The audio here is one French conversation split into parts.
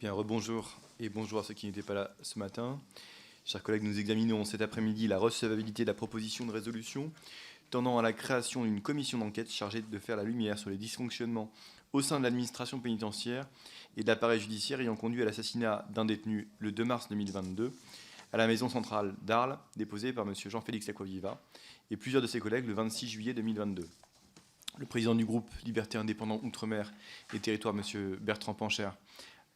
Bien, rebonjour et bonjour à ceux qui n'étaient pas là ce matin. Chers collègues, nous examinons cet après-midi la recevabilité de la proposition de résolution tendant à la création d'une commission d'enquête chargée de faire la lumière sur les dysfonctionnements au sein de l'administration pénitentiaire et de l'appareil judiciaire ayant conduit à l'assassinat d'un détenu le 2 mars 2022 à la maison centrale d'Arles, déposée par M. Jean-Félix Acquaviva et plusieurs de ses collègues le 26 juillet 2022. Le président du groupe Liberté Indépendant Outre-mer et Territoire, M. Bertrand Pancher,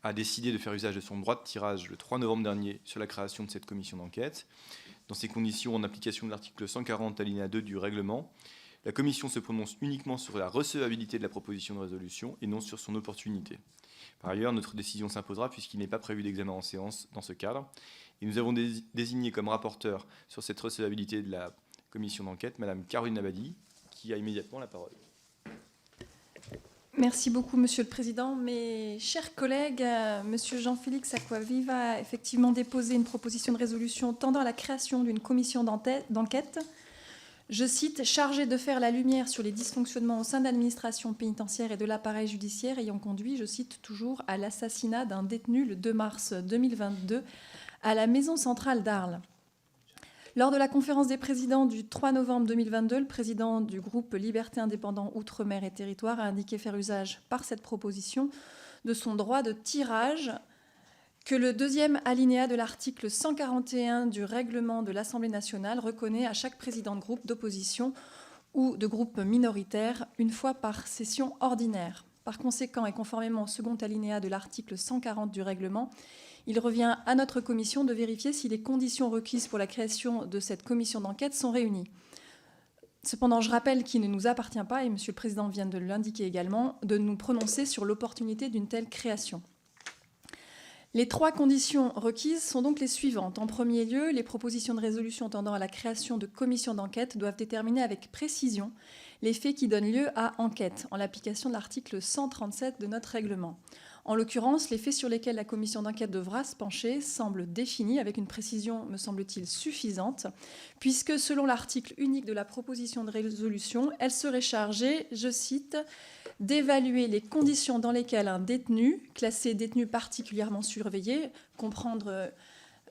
a décidé de faire usage de son droit de tirage le 3 novembre dernier sur la création de cette commission d'enquête. Dans ces conditions, en application de l'article 140 alinéa 2 du règlement, la commission se prononce uniquement sur la recevabilité de la proposition de résolution et non sur son opportunité. Par ailleurs, notre décision s'imposera puisqu'il n'est pas prévu d'examen en séance dans ce cadre. Et nous avons désigné comme rapporteur sur cette recevabilité de la commission d'enquête Mme Caroline Labadie, qui a immédiatement la parole. Merci beaucoup, Monsieur le Président. Mes chers collègues, Monsieur Jean-Félix Acquaviva a effectivement déposé une proposition de résolution tendant à la création d'une commission d'enquête, je cite, « chargée de faire la lumière sur les dysfonctionnements au sein de l'administration pénitentiaire et de l'appareil judiciaire ayant conduit, je cite toujours, à l'assassinat d'un détenu le 2 mars 2022 à la maison centrale d'Arles ». Lors de la conférence des présidents du 3 novembre 2022, le président du groupe Liberté Indépendant Outre-mer et Territoire a indiqué faire usage, par cette proposition, de son droit de tirage que le deuxième alinéa de l'article 141 du règlement de l'Assemblée nationale reconnaît à chaque président de groupe d'opposition ou de groupe minoritaire une fois par session ordinaire. Par conséquent, et conformément au second alinéa de l'article 140 du règlement, il revient à notre commission de vérifier si les conditions requises pour la création de cette commission d'enquête sont réunies. Cependant, je rappelle qu'il ne nous appartient pas, et Monsieur le Président vient de l'indiquer également, de nous prononcer sur l'opportunité d'une telle création. Les trois conditions requises sont donc les suivantes. En premier lieu, les propositions de résolution tendant à la création de commissions d'enquête doivent déterminer avec précision les faits qui donnent lieu à enquête, en l'application de l'article 137 de notre règlement. En l'occurrence, les faits sur lesquels la commission d'enquête devra se pencher semblent définis avec une précision, me semble-t-il, suffisante, puisque selon l'article unique de la proposition de résolution, elle serait chargée, je cite, « d'évaluer les conditions dans lesquelles un détenu, classé détenu particulièrement surveillé, comprendre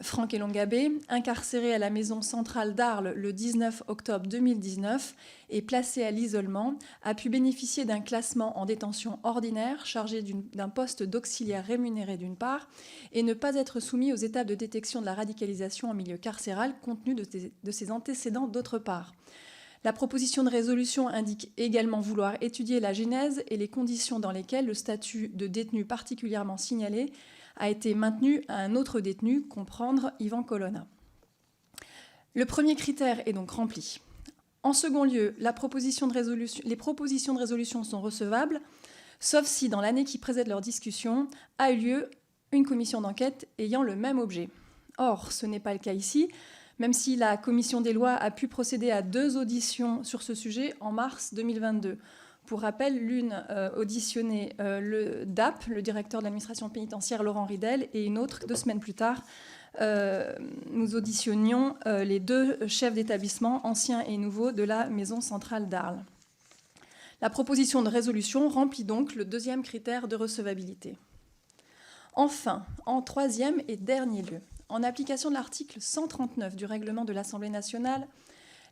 Franck Elongabé, incarcéré à la maison centrale d'Arles le 19 octobre 2019 et placé à l'isolement, a pu bénéficier d'un classement en détention ordinaire chargé d'un poste d'auxiliaire rémunéré d'une part et ne pas être soumis aux étapes de détection de la radicalisation en milieu carcéral compte tenu de ses antécédents d'autre part. La proposition de résolution indique également vouloir étudier la genèse et les conditions dans lesquelles le statut de détenu particulièrement signalé a été maintenu à un autre détenu, comprendre Yvan Colonna. Le premier critère est donc rempli. En second lieu, les propositions de résolution sont recevables, sauf si, dans l'année qui précède leur discussion, a eu lieu une commission d'enquête ayant le même objet. Or, ce n'est pas le cas ici, même si la commission des lois a pu procéder à 2 auditions sur ce sujet en mars 2022. Pour rappel, l'une auditionnait le DAP, le directeur de l'administration pénitentiaire Laurent Ridel, et une autre, 2 semaines plus tard, nous auditionnions les 2 chefs d'établissement, anciens et nouveaux, de la maison centrale d'Arles. La proposition de résolution remplit donc le deuxième critère de recevabilité. Enfin, en troisième et dernier lieu, en application de l'article 139 du règlement de l'Assemblée nationale,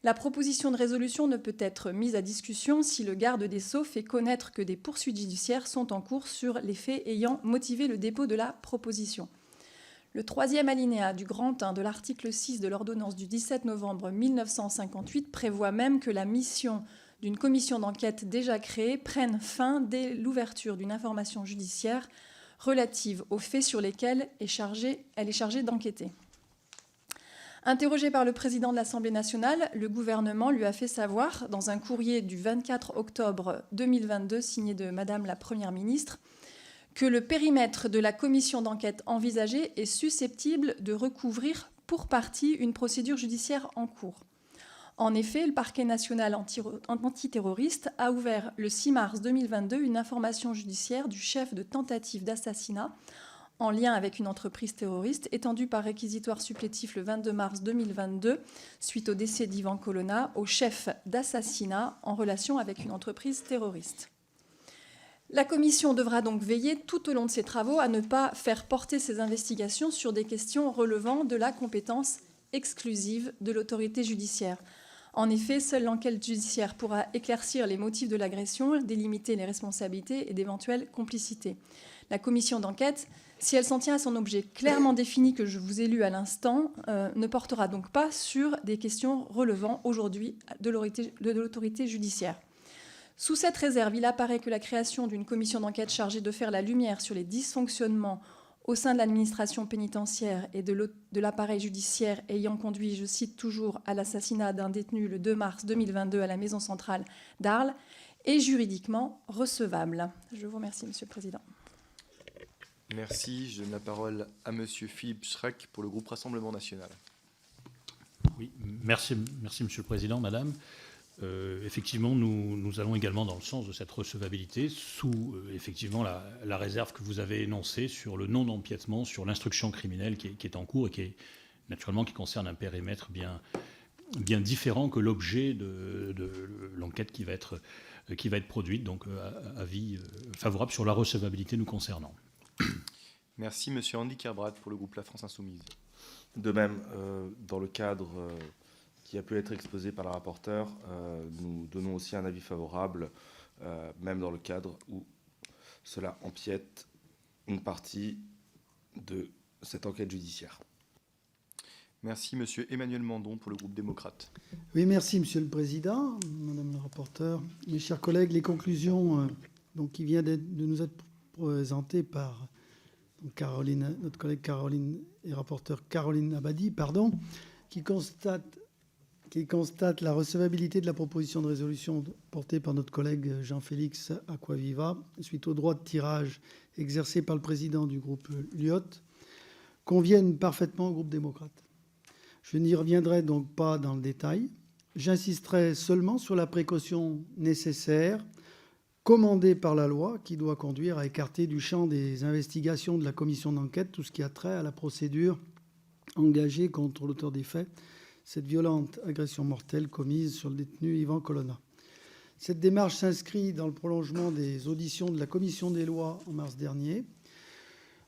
la proposition de résolution ne peut être mise à discussion si le garde des Sceaux fait connaître que des poursuites judiciaires sont en cours sur les faits ayant motivé le dépôt de la proposition. Le troisième alinéa du grand 1 de l'article 6 de l'ordonnance du 17 novembre 1958 prévoit même que la mission d'une commission d'enquête déjà créée prenne fin dès l'ouverture d'une information judiciaire relative aux faits sur lesquels elle est chargée d'enquêter. Interrogé par le président de l'Assemblée nationale, le gouvernement lui a fait savoir, dans un courrier du 24 octobre 2022 signé de Madame la Première ministre, que le périmètre de la commission d'enquête envisagée est susceptible de recouvrir pour partie une procédure judiciaire en cours. En effet, le parquet national antiterroriste a ouvert le 6 mars 2022 une information judiciaire du chef de tentative d'assassinat en lien avec une entreprise terroriste, étendue par réquisitoire supplétif le 22 mars 2022, suite au décès d'Yvan Colonna, au chef d'assassinat en relation avec une entreprise terroriste. La Commission devra donc veiller tout au long de ses travaux à ne pas faire porter ses investigations sur des questions relevant de la compétence exclusive de l'autorité judiciaire. En effet, seule l'enquête judiciaire pourra éclaircir les motifs de l'agression, délimiter les responsabilités et d'éventuelles complicités. La commission d'enquête, si elle s'en tient à son objet clairement défini que je vous ai lu à l'instant, ne portera donc pas sur des questions relevant aujourd'hui de l'autorité judiciaire. Sous cette réserve, il apparaît que la création d'une commission d'enquête chargée de faire la lumière sur les dysfonctionnements au sein de l'administration pénitentiaire et de l'appareil judiciaire ayant conduit, je cite toujours, à l'assassinat d'un détenu le 2 mars 2022 à la maison centrale d'Arles, est juridiquement recevable. Je vous remercie, Monsieur le Président. Merci. Je donne la parole à Monsieur Philippe Schreck pour le groupe Rassemblement National. Oui, merci Monsieur le Président, Madame. Effectivement, nous allons également dans le sens de cette recevabilité sous effectivement la réserve que vous avez énoncée sur le non-empiètement sur l'instruction criminelle qui est en cours et qui concerne un périmètre bien différent que l'objet de l'enquête qui va être produite. Donc, avis favorable sur la recevabilité nous concernant. Merci, Monsieur Andy Kerbrat pour le groupe La France Insoumise. De même, dans le cadre qui a pu être exposé par la rapporteure, nous donnons aussi un avis favorable, même dans le cadre où cela empiète une partie de cette enquête judiciaire. Merci, Monsieur Emmanuel Mandon pour le groupe démocrate. Oui, merci, Monsieur le Président, Madame la rapporteure. Mes chers collègues, les conclusions qui viennent de nous être présentées par notre collègue Caroline et rapporteure Caroline Abadi, qui constate la recevabilité de la proposition de résolution portée par notre collègue Jean-Félix Acquaviva suite au droit de tirage exercé par le président du groupe Lyot, conviennent parfaitement au groupe démocrate. Je n'y reviendrai donc pas dans le détail. J'insisterai seulement sur la précaution nécessaire commandée par la loi qui doit conduire à écarter du champ des investigations de la commission d'enquête tout ce qui a trait à la procédure engagée contre l'auteur des faits, cette violente agression mortelle commise sur le détenu Yvan Colonna. Cette démarche s'inscrit dans le prolongement des auditions de la commission des lois en mars dernier.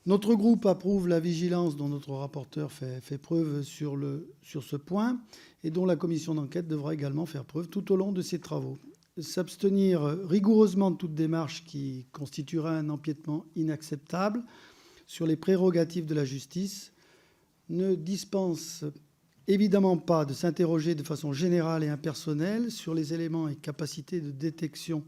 Notre groupe approuve la vigilance dont notre rapporteur fait preuve sur ce point et dont la commission d'enquête devra également faire preuve tout au long de ses travaux. S'abstenir rigoureusement de toute démarche qui constituerait un empiètement inacceptable sur les prérogatives de la justice ne dispense évidemment pas de s'interroger de façon générale et impersonnelle sur les éléments et capacités de détection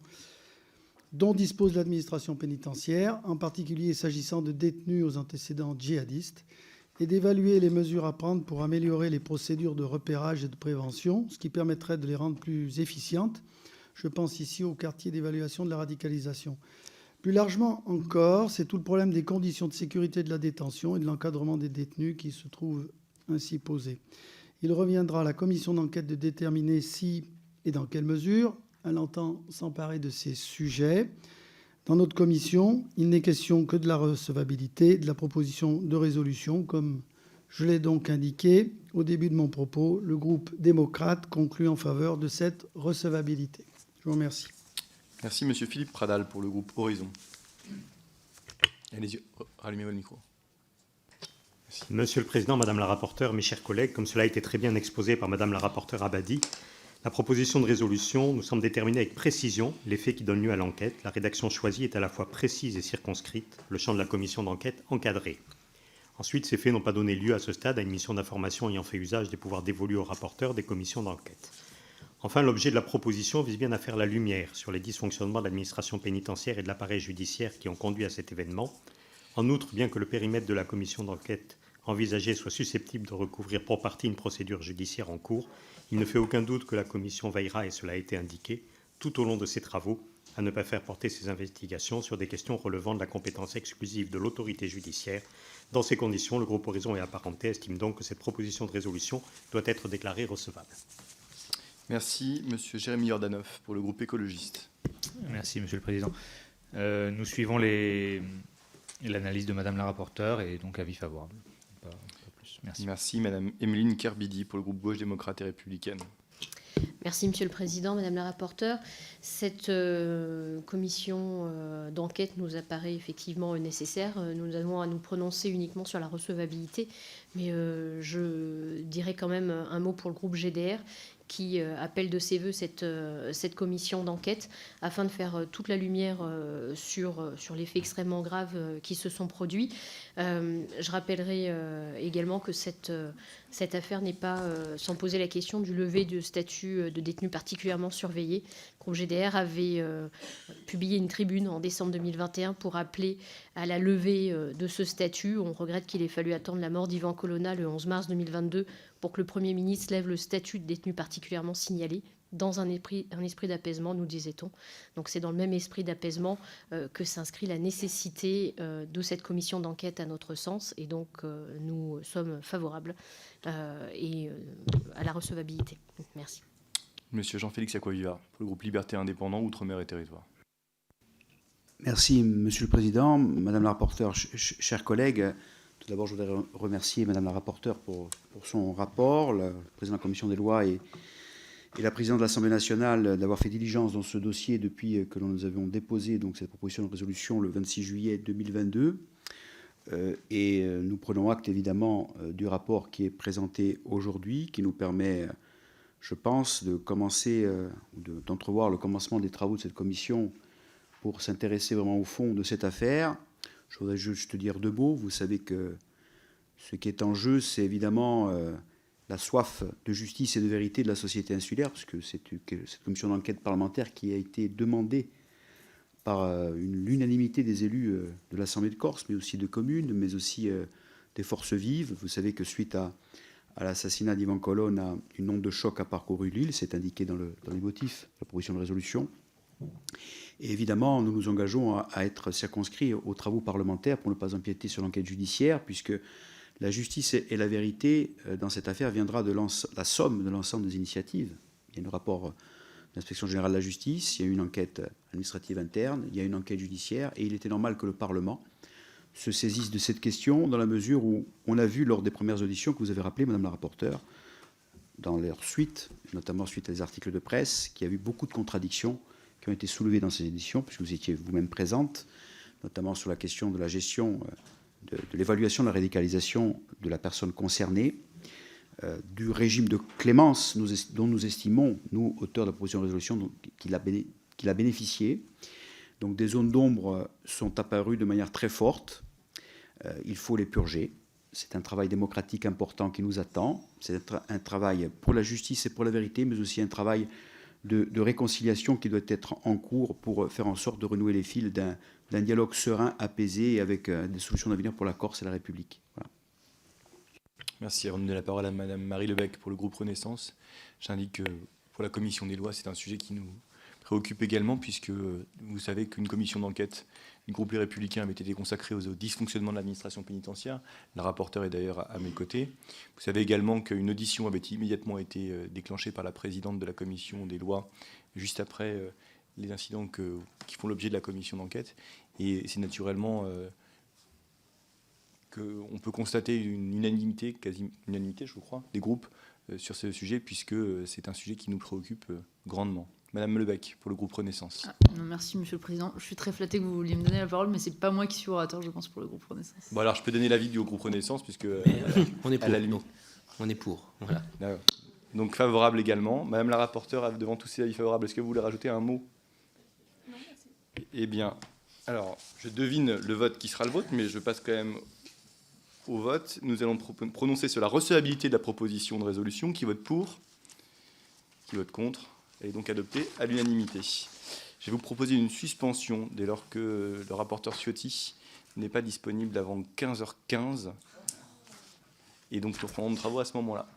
dont dispose l'administration pénitentiaire, en particulier s'agissant de détenus aux antécédents djihadistes, et d'évaluer les mesures à prendre pour améliorer les procédures de repérage et de prévention, ce qui permettrait de les rendre plus efficientes. Je pense ici au quartier d'évaluation de la radicalisation. Plus largement encore, c'est tout le problème des conditions de sécurité de la détention et de l'encadrement des détenus qui se trouve ainsi posé. Il reviendra à la commission d'enquête de déterminer si et dans quelle mesure elle entend s'emparer de ces sujets. Dans notre commission, il n'est question que de la recevabilité de la proposition de résolution. Comme je l'ai donc indiqué au début de mon propos, le groupe démocrate conclut en faveur de cette recevabilité. Je vous remercie. Merci, Monsieur Philippe Pradal pour le groupe Horizon. Allez-y, rallumez votre micro. Merci. Monsieur le Président, Madame la rapporteure, mes chers collègues, comme cela a été très bien exposé par Madame la rapporteure Abadi, la proposition de résolution nous semble déterminer avec précision les faits qui donnent lieu à l'enquête. La rédaction choisie est à la fois précise et circonscrite, le champ de la commission d'enquête encadré. Ensuite, ces faits n'ont pas donné lieu à ce stade à une mission d'information ayant fait usage des pouvoirs dévolus aux rapporteurs des commissions d'enquête. Enfin, l'objet de la proposition vise bien à faire la lumière sur les dysfonctionnements de l'administration pénitentiaire et de l'appareil judiciaire qui ont conduit à cet événement. En outre, bien que le périmètre de la commission d'enquête envisagée soit susceptible de recouvrir pour partie une procédure judiciaire en cours, il ne fait aucun doute que la Commission veillera, et cela a été indiqué, tout au long de ses travaux, à ne pas faire porter ses investigations sur des questions relevant de la compétence exclusive de l'autorité judiciaire. Dans ces conditions, le groupe Horizon et Apparentés estime donc que cette proposition de résolution doit être déclarée recevable. Merci, Monsieur Jérémy Jordanov pour le groupe écologiste. Merci, Monsieur le Président. Nous suivons l'analyse de Madame la rapporteure et donc avis favorable. Pas plus. Merci. Merci, Madame Emeline Kerbidi pour le groupe Gauche démocrate et républicaine. Merci Monsieur le Président, Madame la rapporteure. Cette commission d'enquête nous apparaît effectivement nécessaire. Nous avons à nous prononcer uniquement sur la recevabilité, mais je dirais quand même un mot pour le groupe GDR qui appelle de ses voeux cette commission d'enquête afin de faire toute la lumière sur les faits extrêmement graves qui se sont produits. Je rappellerai également que cette affaire n'est pas sans poser la question du lever de statut de détenu particulièrement surveillé. Le groupe GDR avait publié une tribune en décembre 2021 pour appeler à la levée de ce statut. On regrette qu'il ait fallu attendre la mort d'Ivan Colonna le 11 mars 2022 pour que le Premier ministre lève le statut de détenu particulièrement signalé dans un esprit d'apaisement, nous disait-on. Donc c'est dans le même esprit d'apaisement que s'inscrit la nécessité de cette commission d'enquête à notre sens. Et donc nous sommes favorables à la recevabilité. Merci. Monsieur Jean-Félix Acquaviva, pour le groupe Liberté Indépendant, Outre-mer et Territoires. Merci, Monsieur le Président, Madame la rapporteure, chers collègues. Tout d'abord, je voudrais remercier Madame la rapporteure pour son rapport, le président de la Commission des lois et la présidente de l'Assemblée nationale d'avoir fait diligence dans ce dossier depuis que nous avions déposé donc, cette proposition de résolution le 26 juillet 2022. Nous prenons acte évidemment du rapport qui est présenté aujourd'hui, qui nous permet, je pense, de commencer, d'entrevoir le commencement des travaux de cette commission pour s'intéresser vraiment au fond de cette affaire. Je voudrais juste dire deux mots. Vous savez que ce qui est en jeu, c'est évidemment la soif de justice et de vérité de la société insulaire, parce que c'est cette commission d'enquête parlementaire qui a été demandée par l'unanimité des élus de l'Assemblée de Corse, mais aussi de communes, mais aussi des forces vives. Vous savez que suite à l'assassinat d'Ivan Colonna, une onde de choc a parcouru l'île, c'est indiqué dans les motifs de la proposition de résolution. Et évidemment, nous nous engageons à être circonscrits aux travaux parlementaires pour ne pas empiéter sur l'enquête judiciaire, puisque la justice et la vérité dans cette affaire viendra de la somme de l'ensemble des initiatives. Il y a le rapport de l'inspection générale de la justice, il y a une enquête administrative interne, il y a une enquête judiciaire, et il était normal que le Parlement se saisisse de cette question dans la mesure où on a vu lors des premières auditions que vous avez rappelées, Madame la rapporteure, dans leur suite, notamment suite à des articles de presse, qu'il y a eu beaucoup de contradictions qui ont été soulevées dans ces éditions, puisque vous étiez vous-même présente, notamment sur la question de la gestion, de l'évaluation de la radicalisation de la personne concernée, du régime de clémence dont nous estimons, nous, auteurs de la proposition de résolution, qu'il a bénéficié. Donc des zones d'ombre sont apparues de manière très forte. Il faut les purger. C'est un travail démocratique important qui nous attend. C'est un travail pour la justice et pour la vérité, mais aussi un travail de réconciliation qui doit être en cours pour faire en sorte de renouer les fils d'un dialogue serein, apaisé, et avec des solutions d'avenir pour la Corse et la République. Voilà. Merci. Redonner la parole à Madame Marie Lebec pour le groupe Renaissance. J'indique que pour la Commission des lois, c'est un sujet qui nous préoccupe également, puisque vous savez qu'une commission d'enquête du groupe Les Républicains avait été consacrée aux dysfonctionnements de l'administration pénitentiaire. La rapporteure est d'ailleurs à mes côtés. Vous savez également qu'une audition avait immédiatement été déclenchée par la présidente de la commission des lois, juste après les incidents qui font l'objet de la commission d'enquête. Et c'est naturellement qu'on peut constater une unanimité, quasi unanimité, je crois, des groupes sur ce sujet, puisque c'est un sujet qui nous préoccupe grandement. Madame Lebec, pour le groupe Renaissance. Non, merci, Monsieur le Président. Je suis très flatté que vous vouliez me donner la parole, mais c'est pas moi qui suis orateur, je pense, pour le groupe Renaissance. Bon, alors je peux donner l'avis du groupe Renaissance, puisque on est pour. à la limite. On est pour. Voilà. Donc favorable également. Madame la rapporteure, devant tous ces avis favorables, est-ce que vous voulez rajouter un mot? Non, merci. Eh bien, alors, je devine le vote qui sera le vôtre, mais je passe quand même au vote. Nous allons prononcer sur la recevabilité de la proposition de résolution. Qui vote pour? Qui vote contre? Elle est donc adoptée à l'unanimité. Je vais vous proposer une suspension dès lors que le rapporteur Ciotti n'est pas disponible avant 15h15. Et donc nous reprendrons nos travaux à ce moment-là.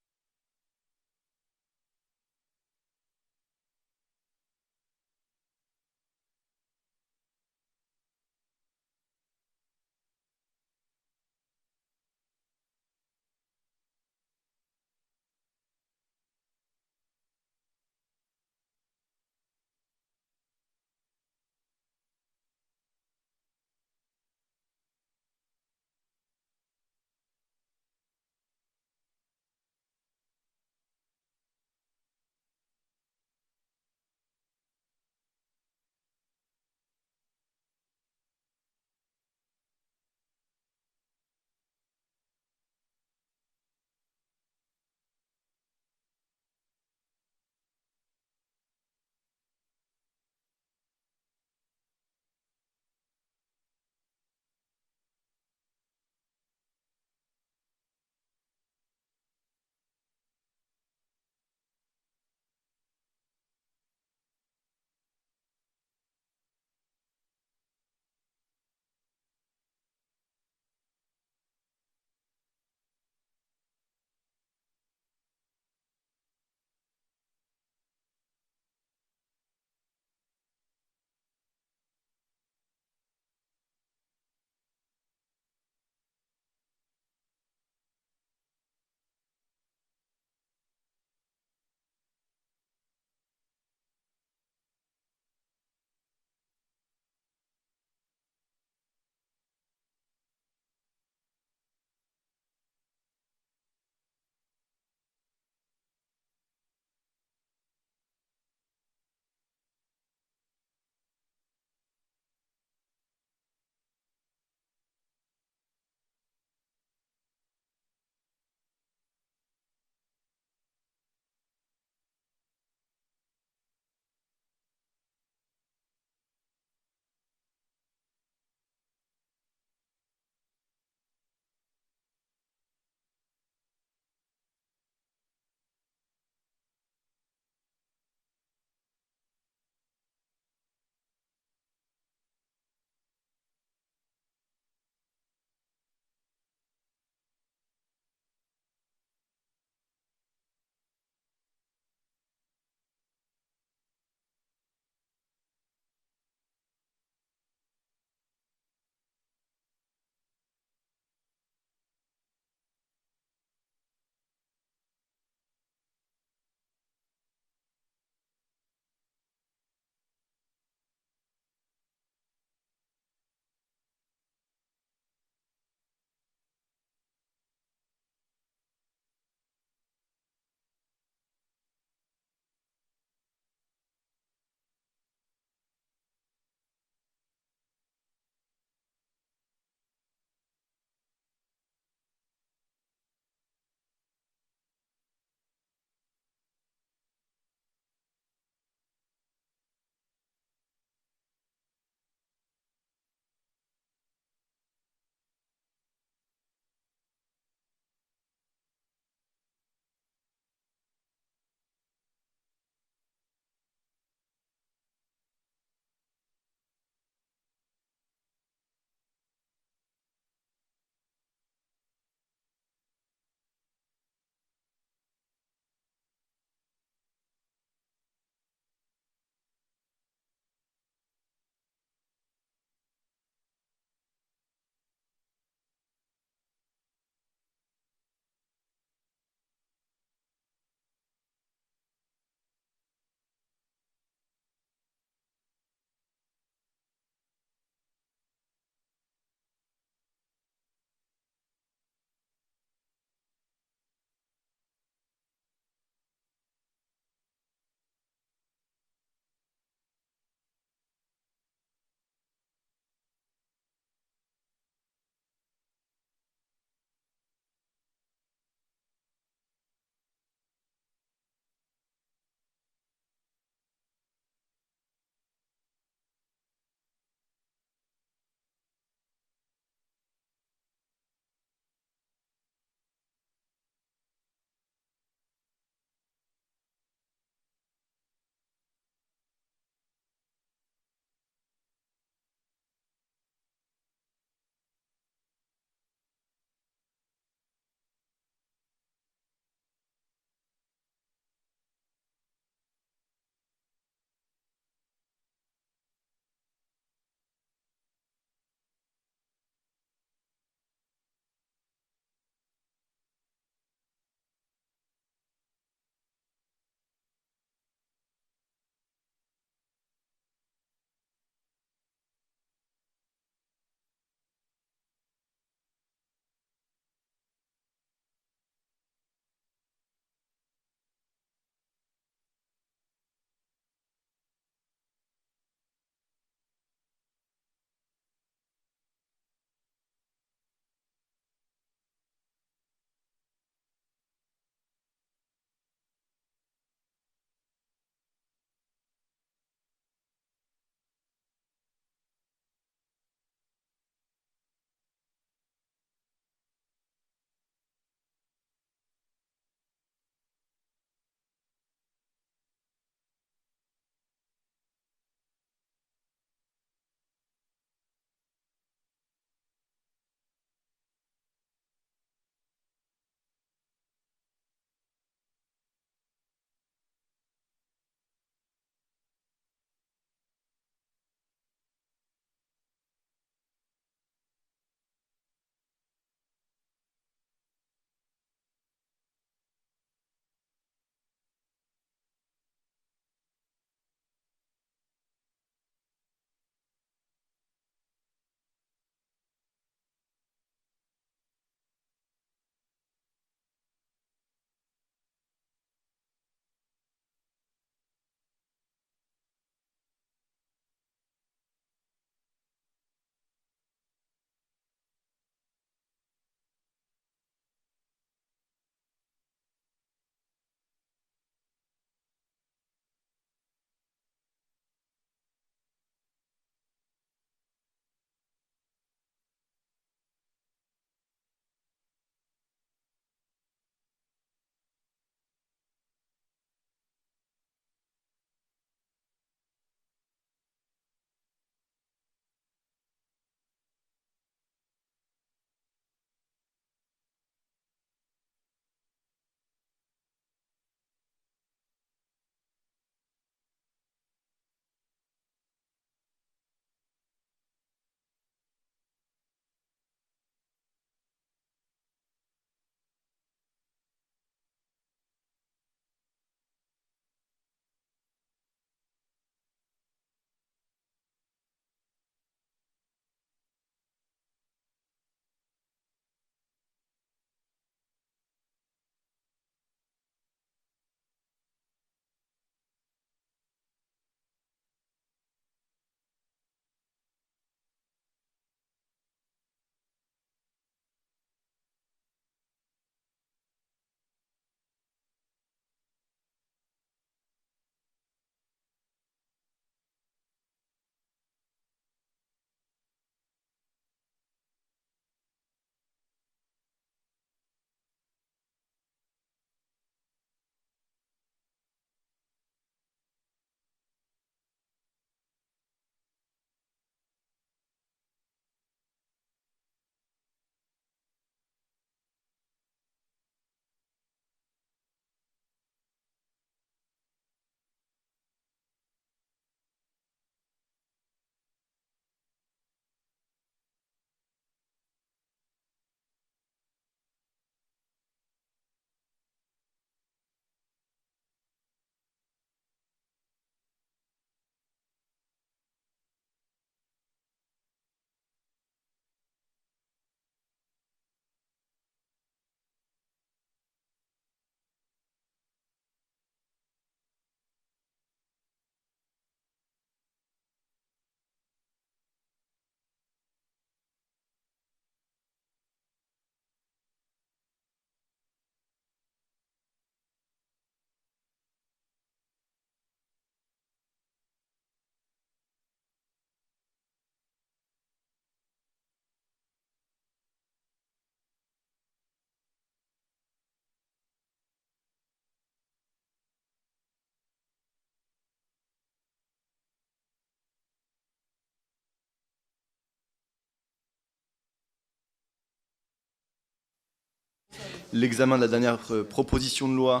l'examen de la dernière proposition de loi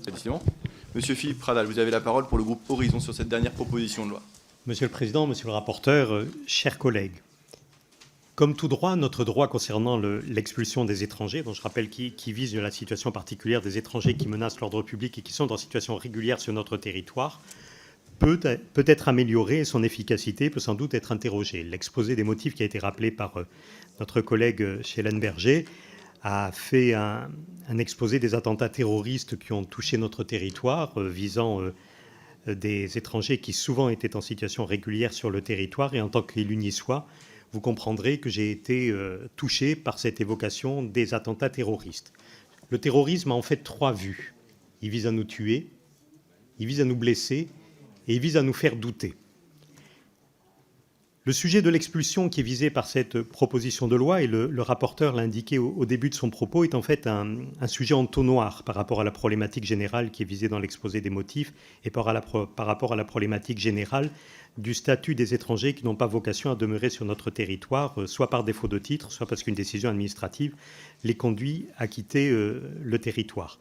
Décidément. Monsieur Philippe Pradal, vous avez la parole pour le groupe Horizon sur cette dernière proposition de loi. Monsieur le Président, Monsieur le rapporteur, chers collègues, comme tout droit, notre droit concernant l'expulsion des étrangers, dont je rappelle qui vise la situation particulière des étrangers qui menacent l'ordre public et qui sont en situation régulière sur notre territoire, peut être amélioré et son efficacité peut sans doute être interrogée. L'exposé des motifs qui a été rappelé par notre collègue Schellenberger a fait un exposé des attentats terroristes qui ont touché notre territoire, visant des étrangers qui souvent étaient en situation régulière sur le territoire. Et en tant qu'élu niçois, vous comprendrez que j'ai été touché par cette évocation des attentats terroristes. Le terrorisme a en fait 3 vues. Il vise à nous tuer, il vise à nous blesser et il vise à nous faire douter. Le sujet de l'expulsion qui est visé par cette proposition de loi, et le rapporteur l'a indiqué au début de son propos, est en fait un sujet entonnoir par rapport à la problématique générale qui est visée dans l'exposé des motifs et par rapport à la problématique générale du statut des étrangers qui n'ont pas vocation à demeurer sur notre territoire, soit par défaut de titre, soit parce qu'une décision administrative les conduit à quitter le territoire.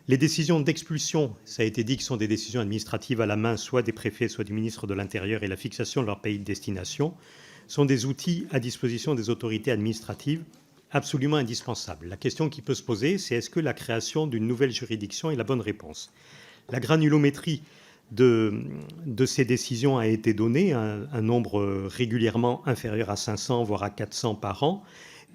Les décisions d'expulsion, ça a été dit, que sont des décisions administratives à la main soit des préfets, soit du ministre de l'Intérieur, et la fixation de leur pays de destination, sont des outils à disposition des autorités administratives absolument indispensables. La question qui peut se poser, c'est est-ce que la création d'une nouvelle juridiction est la bonne réponse? La granulométrie de ces décisions a été donnée, un nombre régulièrement inférieur à 500, voire à 400 par an,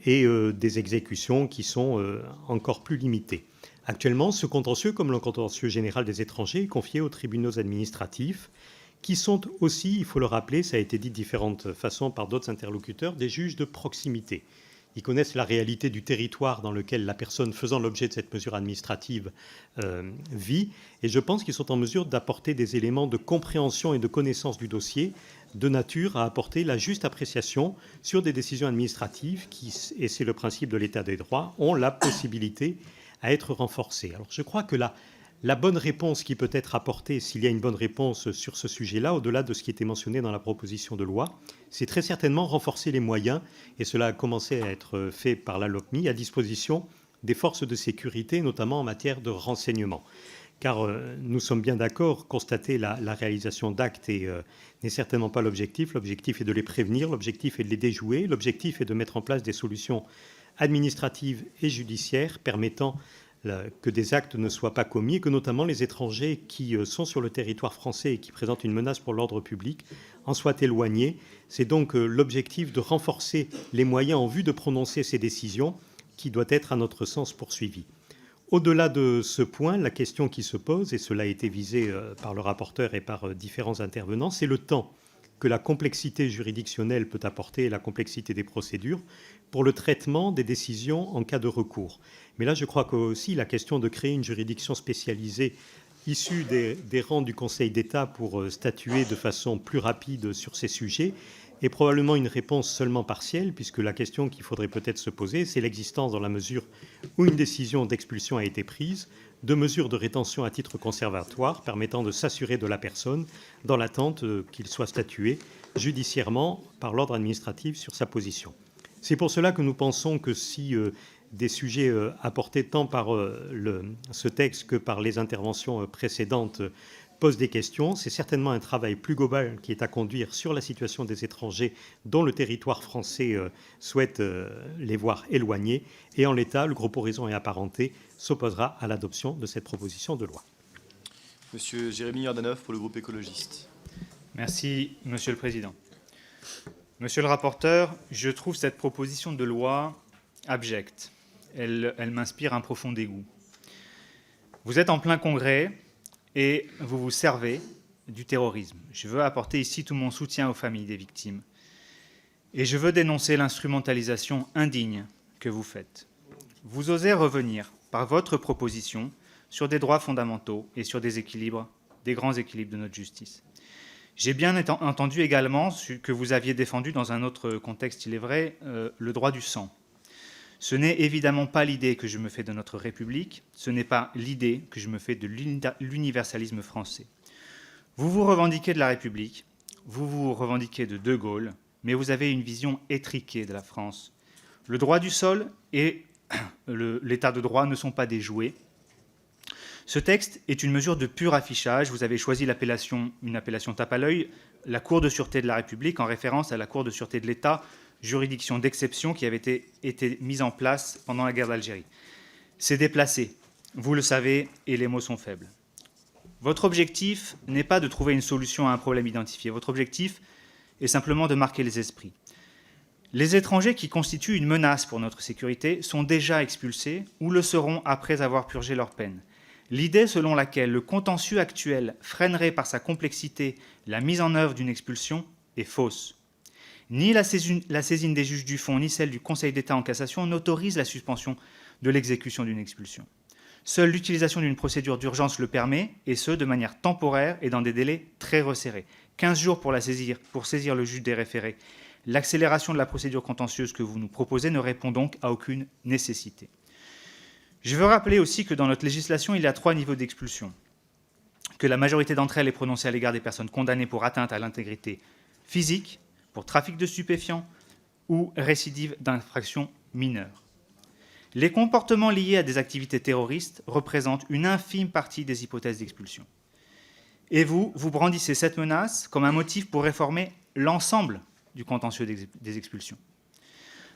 et des exécutions qui sont encore plus limitées. Actuellement, ce contentieux, comme le contentieux général des étrangers, est confié aux tribunaux administratifs, qui sont aussi, il faut le rappeler, ça a été dit de différentes façons par d'autres interlocuteurs, des juges de proximité. Ils connaissent la réalité du territoire dans lequel la personne faisant l'objet de cette mesure administrative vit, et je pense qu'ils sont en mesure d'apporter des éléments de compréhension et de connaissance du dossier, de nature à apporter la juste appréciation sur des décisions administratives qui, et c'est le principe de l'état des droits, ont la possibilité à être renforcées. Alors je crois que la bonne réponse qui peut être apportée, s'il y a une bonne réponse sur ce sujet-là, au-delà de ce qui était mentionné dans la proposition de loi, c'est très certainement renforcer les moyens, et cela a commencé à être fait par la LOPMI, à disposition des forces de sécurité, notamment en matière de renseignement. Car nous sommes bien d'accord, constater la réalisation d'actes n'est certainement pas l'objectif. L'objectif est de les prévenir, l'objectif est de les déjouer, l'objectif est de mettre en place des solutions administratives et judiciaires permettant que des actes ne soient pas commis et que notamment les étrangers qui sont sur le territoire français et qui présentent une menace pour l'ordre public en soient éloignés. C'est donc l'objectif de renforcer les moyens en vue de prononcer ces décisions qui doit être à notre sens poursuivi. Au-delà de ce point, la question qui se pose, et cela a été visé par le rapporteur et par différents intervenants, c'est le temps que la complexité juridictionnelle peut apporter et la complexité des procédures pour le traitement des décisions en cas de recours. Mais là, je crois qu'aussi la question de créer une juridiction spécialisée issue des rangs du Conseil d'État pour statuer de façon plus rapide sur ces sujets est probablement une réponse seulement partielle, puisque la question qu'il faudrait peut-être se poser, c'est l'existence, dans la mesure où une décision d'expulsion a été prise, de mesures de rétention à titre conservatoire permettant de s'assurer de la personne dans l'attente qu'il soit statué judiciairement par l'ordre administratif sur sa position. C'est pour cela que nous pensons que si des sujets apportés tant par ce texte que par les interventions précédentes posent des questions, c'est certainement un travail plus global qui est à conduire sur la situation des étrangers dont le territoire français souhaite les voir éloignés. Et en l'état, le groupe Horizon et Apparentés s'opposera à l'adoption de cette proposition de loi. Monsieur Jérémy Yordanov pour le groupe écologiste. Merci, Monsieur le Président. Monsieur le rapporteur, je trouve cette proposition de loi abjecte. Elle m'inspire un profond dégoût. Vous êtes en plein congrès et vous vous servez du terrorisme. Je veux apporter ici tout mon soutien aux familles des victimes. Et je veux dénoncer l'instrumentalisation indigne que vous faites. Vous osez revenir, par votre proposition, sur des droits fondamentaux et sur des équilibres, des grands équilibres de notre justice. J'ai bien entendu également que vous aviez défendu, dans un autre contexte, il est vrai, le droit du sang. Ce n'est évidemment pas l'idée que je me fais de notre République, ce n'est pas l'idée que je me fais de l'universalisme français. Vous vous revendiquez de la République, vous vous revendiquez de De Gaulle, mais vous avez une vision étriquée de la France. Le droit du sol et l'état de droit ne sont pas des jouets. Ce texte est une mesure de pur affichage. Vous avez choisi une appellation tape à l'œil, la Cour de sûreté de la République, en référence à la Cour de sûreté de l'État, juridiction d'exception qui avait été mise en place pendant la guerre d'Algérie. C'est déplacé, vous le savez, et les mots sont faibles. Votre objectif n'est pas de trouver une solution à un problème identifié. Votre objectif est simplement de marquer les esprits. Les étrangers qui constituent une menace pour notre sécurité sont déjà expulsés ou le seront après avoir purgé leur peine. L'idée selon laquelle le contentieux actuel freinerait par sa complexité la mise en œuvre d'une expulsion est fausse. Ni la saisine des juges du fond, ni celle du Conseil d'État en cassation n'autorise la suspension de l'exécution d'une expulsion. Seule l'utilisation d'une procédure d'urgence le permet, et ce, de manière temporaire et dans des délais très resserrés. 15 jours pour saisir le juge des référés. L'accélération de la procédure contentieuse que vous nous proposez ne répond donc à aucune nécessité. Je veux rappeler aussi que dans notre législation, il y a 3 niveaux d'expulsion, que la majorité d'entre elles est prononcée à l'égard des personnes condamnées pour atteinte à l'intégrité physique, pour trafic de stupéfiants ou récidive d'infractions mineures. Les comportements liés à des activités terroristes représentent une infime partie des hypothèses d'expulsion. Et vous brandissez cette menace comme un motif pour réformer l'ensemble du contentieux des expulsions.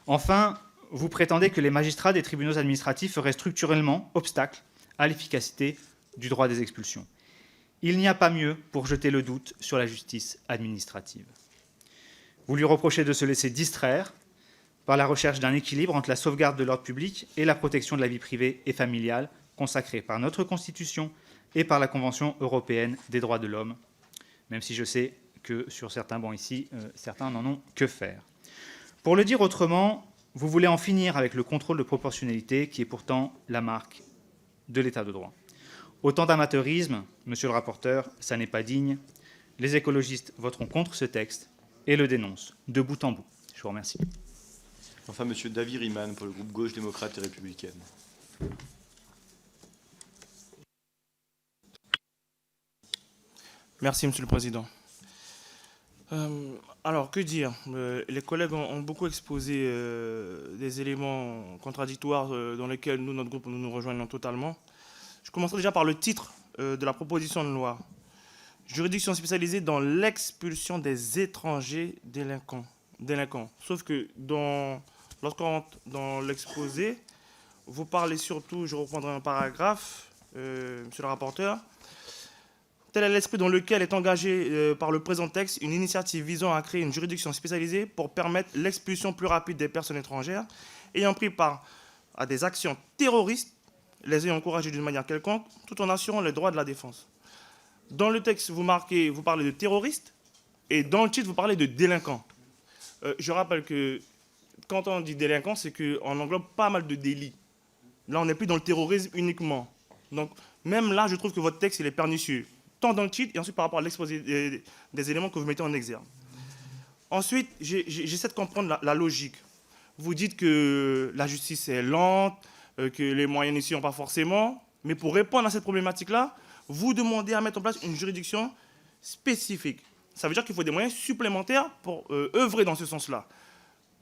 Enfin, vous prétendez que les magistrats des tribunaux administratifs feraient structurellement obstacle à l'efficacité du droit des expulsions. Il n'y a pas mieux pour jeter le doute sur la justice administrative. Vous lui reprochez de se laisser distraire par la recherche d'un équilibre entre la sauvegarde de l'ordre public et la protection de la vie privée et familiale consacrée par notre Constitution et par la Convention européenne des droits de l'homme, même si je sais que sur certains bancs ici, certains n'en ont que faire. Pour le dire autrement, vous voulez en finir avec le contrôle de proportionnalité qui est pourtant la marque de l'état de droit. Autant d'amateurisme, monsieur le rapporteur, ça n'est pas digne. Les écologistes voteront contre ce texte et le dénoncent de bout en bout. Je vous remercie. Enfin, monsieur David Riemann pour le groupe Gauche démocrate et républicaine. Merci, monsieur le président. Alors, que dire? Les collègues ont beaucoup exposé des éléments contradictoires dans lesquels nous, notre groupe, nous nous rejoignons totalement. Je commencerai déjà par le titre de la proposition de loi. Juridiction spécialisée dans l'expulsion des étrangers délinquants. Sauf que dans l'exposé, vous parlez surtout, je reprendrai un paragraphe, monsieur le rapporteur. Tel est l'esprit dans lequel est engagé par le présent texte une initiative visant à créer une juridiction spécialisée pour permettre l'expulsion plus rapide des personnes étrangères ayant pris part à des actions terroristes, les ayant encouragées d'une manière quelconque, tout en assurant les droits de la défense. Dans le texte, vous parlez de terroristes, et dans le titre, vous parlez de délinquants. Je rappelle que quand on dit délinquant, c'est qu'on englobe pas mal de délits. Là, on n'est plus dans le terrorisme uniquement. Donc, même là, je trouve que votre texte, il est pernicieux, tant dans le titre et ensuite par rapport à l'exposé des éléments que vous mettez en exergue. Ensuite, j'essaie de comprendre la logique. Vous dites que la justice est lente, que les moyens n'y sont pas forcément, mais pour répondre à cette problématique-là, vous demandez à mettre en place une juridiction spécifique. Ça veut dire qu'il faut des moyens supplémentaires pour œuvrer dans ce sens-là.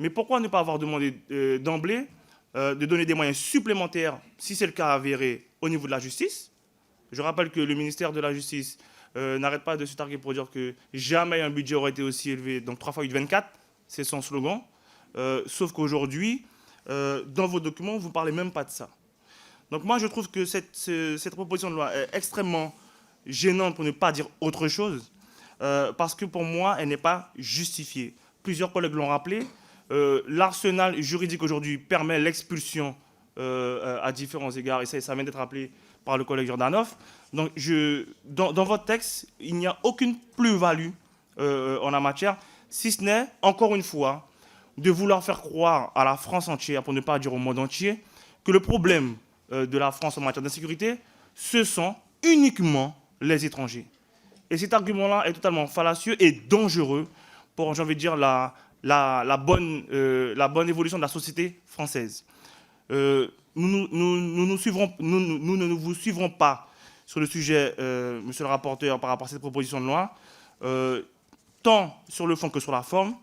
Mais pourquoi ne pas avoir demandé d'emblée de donner des moyens supplémentaires, si c'est le cas avéré, au niveau de la justice? Je rappelle que le ministère de la Justice n'arrête pas de se targuer pour dire que jamais un budget aurait été aussi élevé, donc 3 x 8, 24, c'est son slogan. Sauf qu'aujourd'hui, dans vos documents, vous ne parlez même pas de ça. Donc moi, je trouve que cette proposition de loi est extrêmement gênante, pour ne pas dire autre chose, parce que pour moi, elle n'est pas justifiée. Plusieurs collègues l'ont rappelé, l'arsenal juridique aujourd'hui permet l'expulsion à différents égards, et ça vient d'être rappelé par le collègue Jordanov. Donc dans votre texte, il n'y a aucune plus-value en la matière, si ce n'est, encore une fois, de vouloir faire croire à la France entière, pour ne pas dire au monde entier, que le problème de la France en matière d'insécurité, ce sont uniquement les étrangers. Et cet argument-là est totalement fallacieux et dangereux pour, j'ai envie de dire, la bonne évolution de la société française. nous ne vous suivrons pas sur le sujet, monsieur le rapporteur, par rapport à cette proposition de loi, tant sur le fond que sur la forme,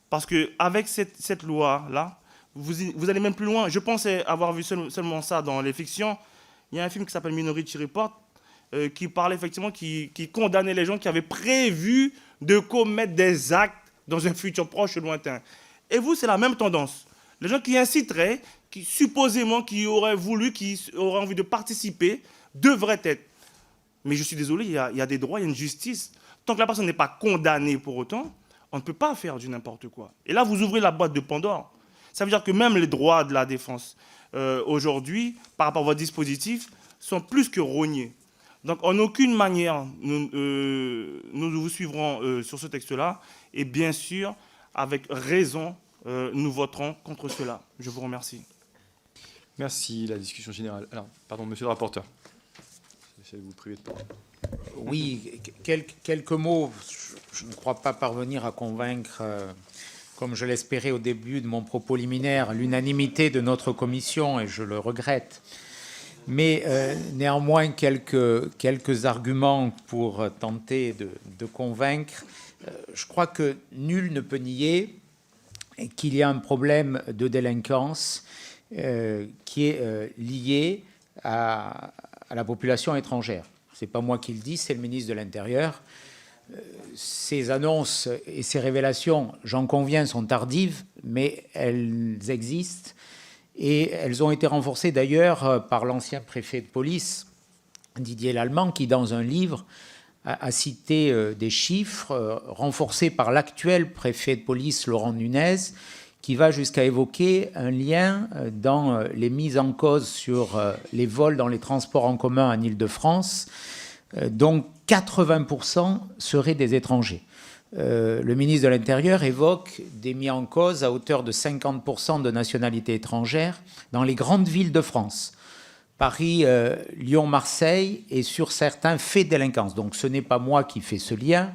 parce qu'avec cette loi-là, vous allez même plus loin. Je pensais avoir vu seulement ça dans les fictions. Il y a un film qui s'appelle Minority Report, qui parlait effectivement, qui condamnait les gens qui avaient prévu de commettre des actes dans un futur proche ou lointain. Et vous, c'est la même tendance. Les gens qui inciteraient, qui supposément, qui auraient voulu, qui auraient envie de participer, devraient être. Mais je suis désolé, il y a des droits, il y a une justice. Tant que la personne n'est pas condamnée pour autant, on ne peut pas faire du n'importe quoi. Et là, vous ouvrez la boîte de Pandore. Ça veut dire que même les droits de la défense, aujourd'hui, par rapport à votre dispositif, sont plus que rognés. Donc, en aucune manière, nous vous suivrons sur ce texte-là. Et bien sûr, avec raison, nous voterons contre cela. Je vous remercie. Merci. La discussion générale. Alors, pardon, monsieur le rapporteur. J'essaie de vous priver de parole. Oui, quelques mots. Je ne crois pas parvenir à convaincre, comme je l'espérais au début de mon propos liminaire, l'unanimité de notre commission, et je le regrette. Mais néanmoins, quelques arguments pour tenter de convaincre. Je crois que nul ne peut nier qu'il y a un problème de délinquance qui est lié à la population étrangère. Ce n'est pas moi qui le dis, c'est le ministre de l'Intérieur. Ces annonces et ces révélations, j'en conviens, sont tardives, mais elles existent. Et elles ont été renforcées d'ailleurs par l'ancien préfet de police, Didier Lallemand, qui, dans un livre, a cité des chiffres renforcés par l'actuel préfet de police, Laurent Nunez, qui va jusqu'à évoquer un lien dans les mises en cause sur les vols dans les transports en commun en Île-de-France, dont 80% seraient des étrangers. Le ministre de l'Intérieur évoque des mis en cause à hauteur de 50% de nationalité étrangère dans les grandes villes de France. Paris, Lyon, Marseille, et sur certains faits de délinquance. Donc ce n'est pas moi qui fais ce lien.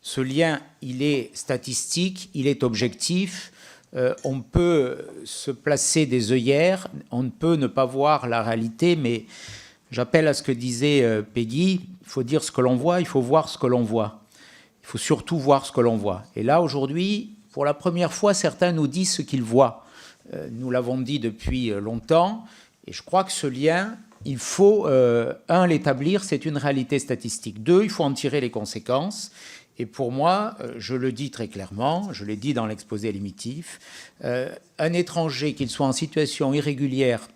Ce lien, il est statistique, il est objectif. On peut se placer des œillères, on ne peut ne pas voir la réalité, mais j'appelle à ce que disait Peggy, il faut dire ce que l'on voit, il faut voir ce que l'on voit. Il faut surtout voir ce que l'on voit. Et là, aujourd'hui, pour la première fois, certains nous disent ce qu'ils voient. Nous l'avons dit depuis longtemps. Et je crois que ce lien, il faut, l'établir, c'est une réalité statistique. 2, il faut en tirer les conséquences. Et pour moi, je le dis très clairement, je l'ai dit dans l'exposé limitif, un étranger, qu'il soit en situation irrégulière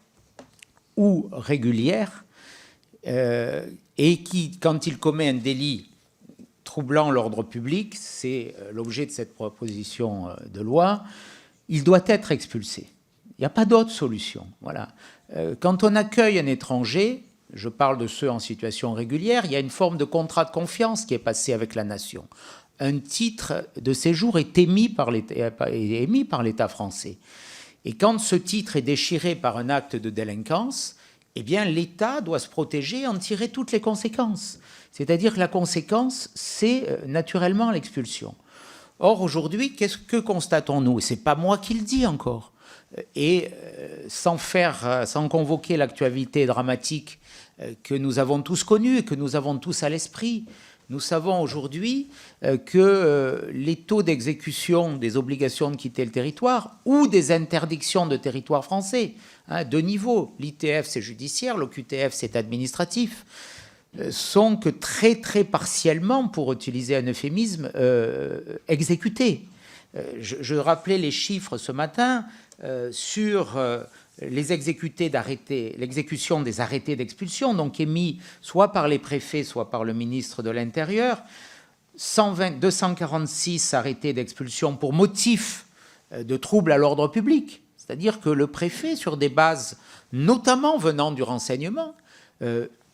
ou régulière, et qui, quand il commet un délit troublant l'ordre public, c'est l'objet de cette proposition de loi, il doit être expulsé. Il n'y a pas d'autre solution. Voilà. Quand on accueille un étranger, je parle de ceux en situation régulière, il y a une forme de contrat de confiance qui est passé avec la nation. Un titre de séjour est émis par l'État français. Et quand ce titre est déchiré par un acte de délinquance, eh bien l'État doit se protéger et en tirer toutes les conséquences. C'est-à-dire que la conséquence, c'est naturellement l'expulsion. Or, aujourd'hui, que constatons-nous? Et ce n'est pas moi qui le dis encore. Et sans convoquer l'actualité dramatique que nous avons tous connue et que nous avons tous à l'esprit, nous savons aujourd'hui que les taux d'exécution des obligations de quitter le territoire ou des interdictions de territoire français, deux niveaux, l'ITF c'est judiciaire, l'OQTF c'est administratif, sont que très très partiellement, pour utiliser un euphémisme, exécutés. Je rappelais les chiffres ce matin sur l'exécution des arrêtés d'expulsion, donc émis soit par les préfets, soit par le ministre de l'Intérieur, 246 arrêtés d'expulsion pour motif de trouble à l'ordre public. C'est-à-dire que le préfet, sur des bases notamment venant du renseignement,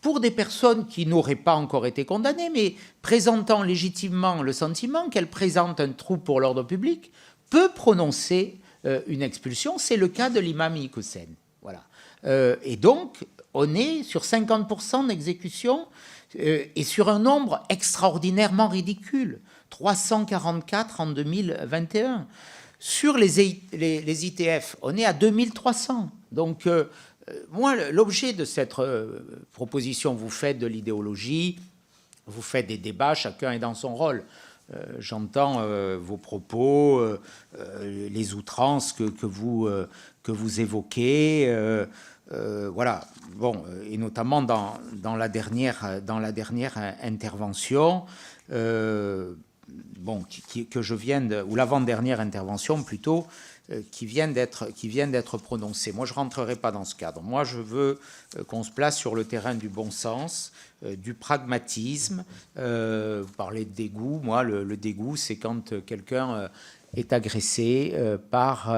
pour des personnes qui n'auraient pas encore été condamnées, mais présentant légitimement le sentiment qu'elles présentent un trouble pour l'ordre public, peut prononcer une expulsion. C'est le cas de l'imam Hussein. Voilà. Et donc, on est sur 50% d'exécution et sur un nombre extraordinairement ridicule, 344 en 2021. Sur les ITF, on est à 2300. Donc, moi, l'objet de cette proposition, vous faites de l'idéologie, vous faites des débats, chacun est dans son rôle. J'entends vos propos, les outrances que vous évoquez, voilà. Bon, et notamment dans la dernière intervention, bon, que je viens de, ou l'avant-dernière intervention plutôt, qui vient d'être prononcée. Moi, je ne rentrerai pas dans ce cadre. Moi, je veux qu'on se place sur le terrain du bon sens, du pragmatisme. Vous parlez de dégoût. Moi, le dégoût, c'est quand quelqu'un est agressé par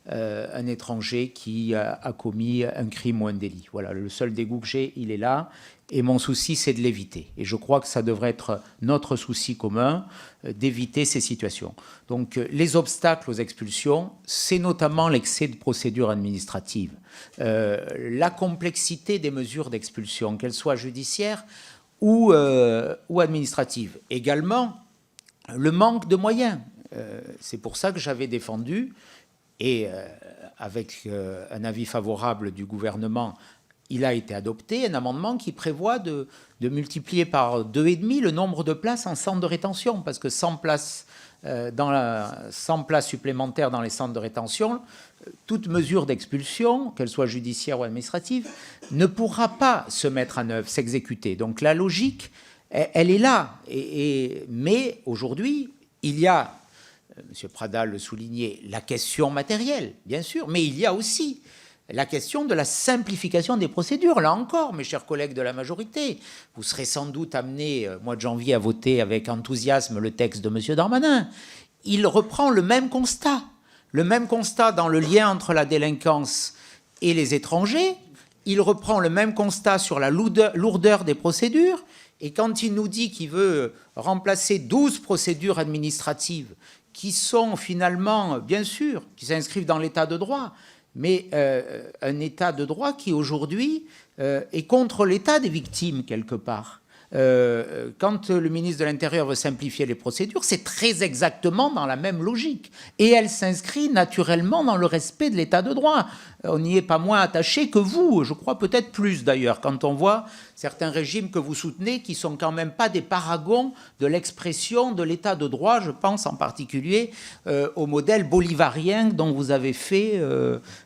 un étranger qui a commis un crime ou un délit. Voilà, le seul dégoût que j'ai, il est là. Et mon souci, c'est de l'éviter. Et je crois que ça devrait être notre souci commun, d'éviter ces situations. Donc, les obstacles aux expulsions, c'est notamment l'excès de procédures administratives, la complexité des mesures d'expulsion, qu'elles soient judiciaires ou administratives. Également, le manque de moyens. C'est pour ça que j'avais défendu, et avec un avis favorable du gouvernement, il a été adopté, un amendement qui prévoit de multiplier par 2,5 le nombre de places en centre de rétention, parce que 100 places supplémentaires dans les centres de rétention, toute mesure d'expulsion, qu'elle soit judiciaire ou administrative, ne pourra pas se mettre en œuvre, s'exécuter. Donc la logique, elle est là. Mais aujourd'hui, il y a, M. Pradal le soulignait, la question matérielle, bien sûr, mais il y a aussi la question de la simplification des procédures. Là encore, mes chers collègues de la majorité, vous serez sans doute amenés, mois de janvier, à voter avec enthousiasme le texte de M. Darmanin. Il reprend le même constat dans le lien entre la délinquance et les étrangers. Il reprend le même constat sur la lourdeur des procédures. Et quand il nous dit qu'il veut remplacer 12 procédures administratives qui sont finalement, bien sûr, qui s'inscrivent dans l'état de droit, mais un état de droit qui aujourd'hui est contre l'état des victimes quelque part. Quand le ministre de l'Intérieur veut simplifier les procédures, c'est très exactement dans la même logique. Et elle s'inscrit naturellement dans le respect de l'état de droit. On n'y est pas moins attaché que vous, je crois peut-être plus d'ailleurs, quand on voit certains régimes que vous soutenez qui ne sont quand même pas des paragons de l'expression de l'état de droit. Je pense en particulier au modèle bolivarien dont vous avez fait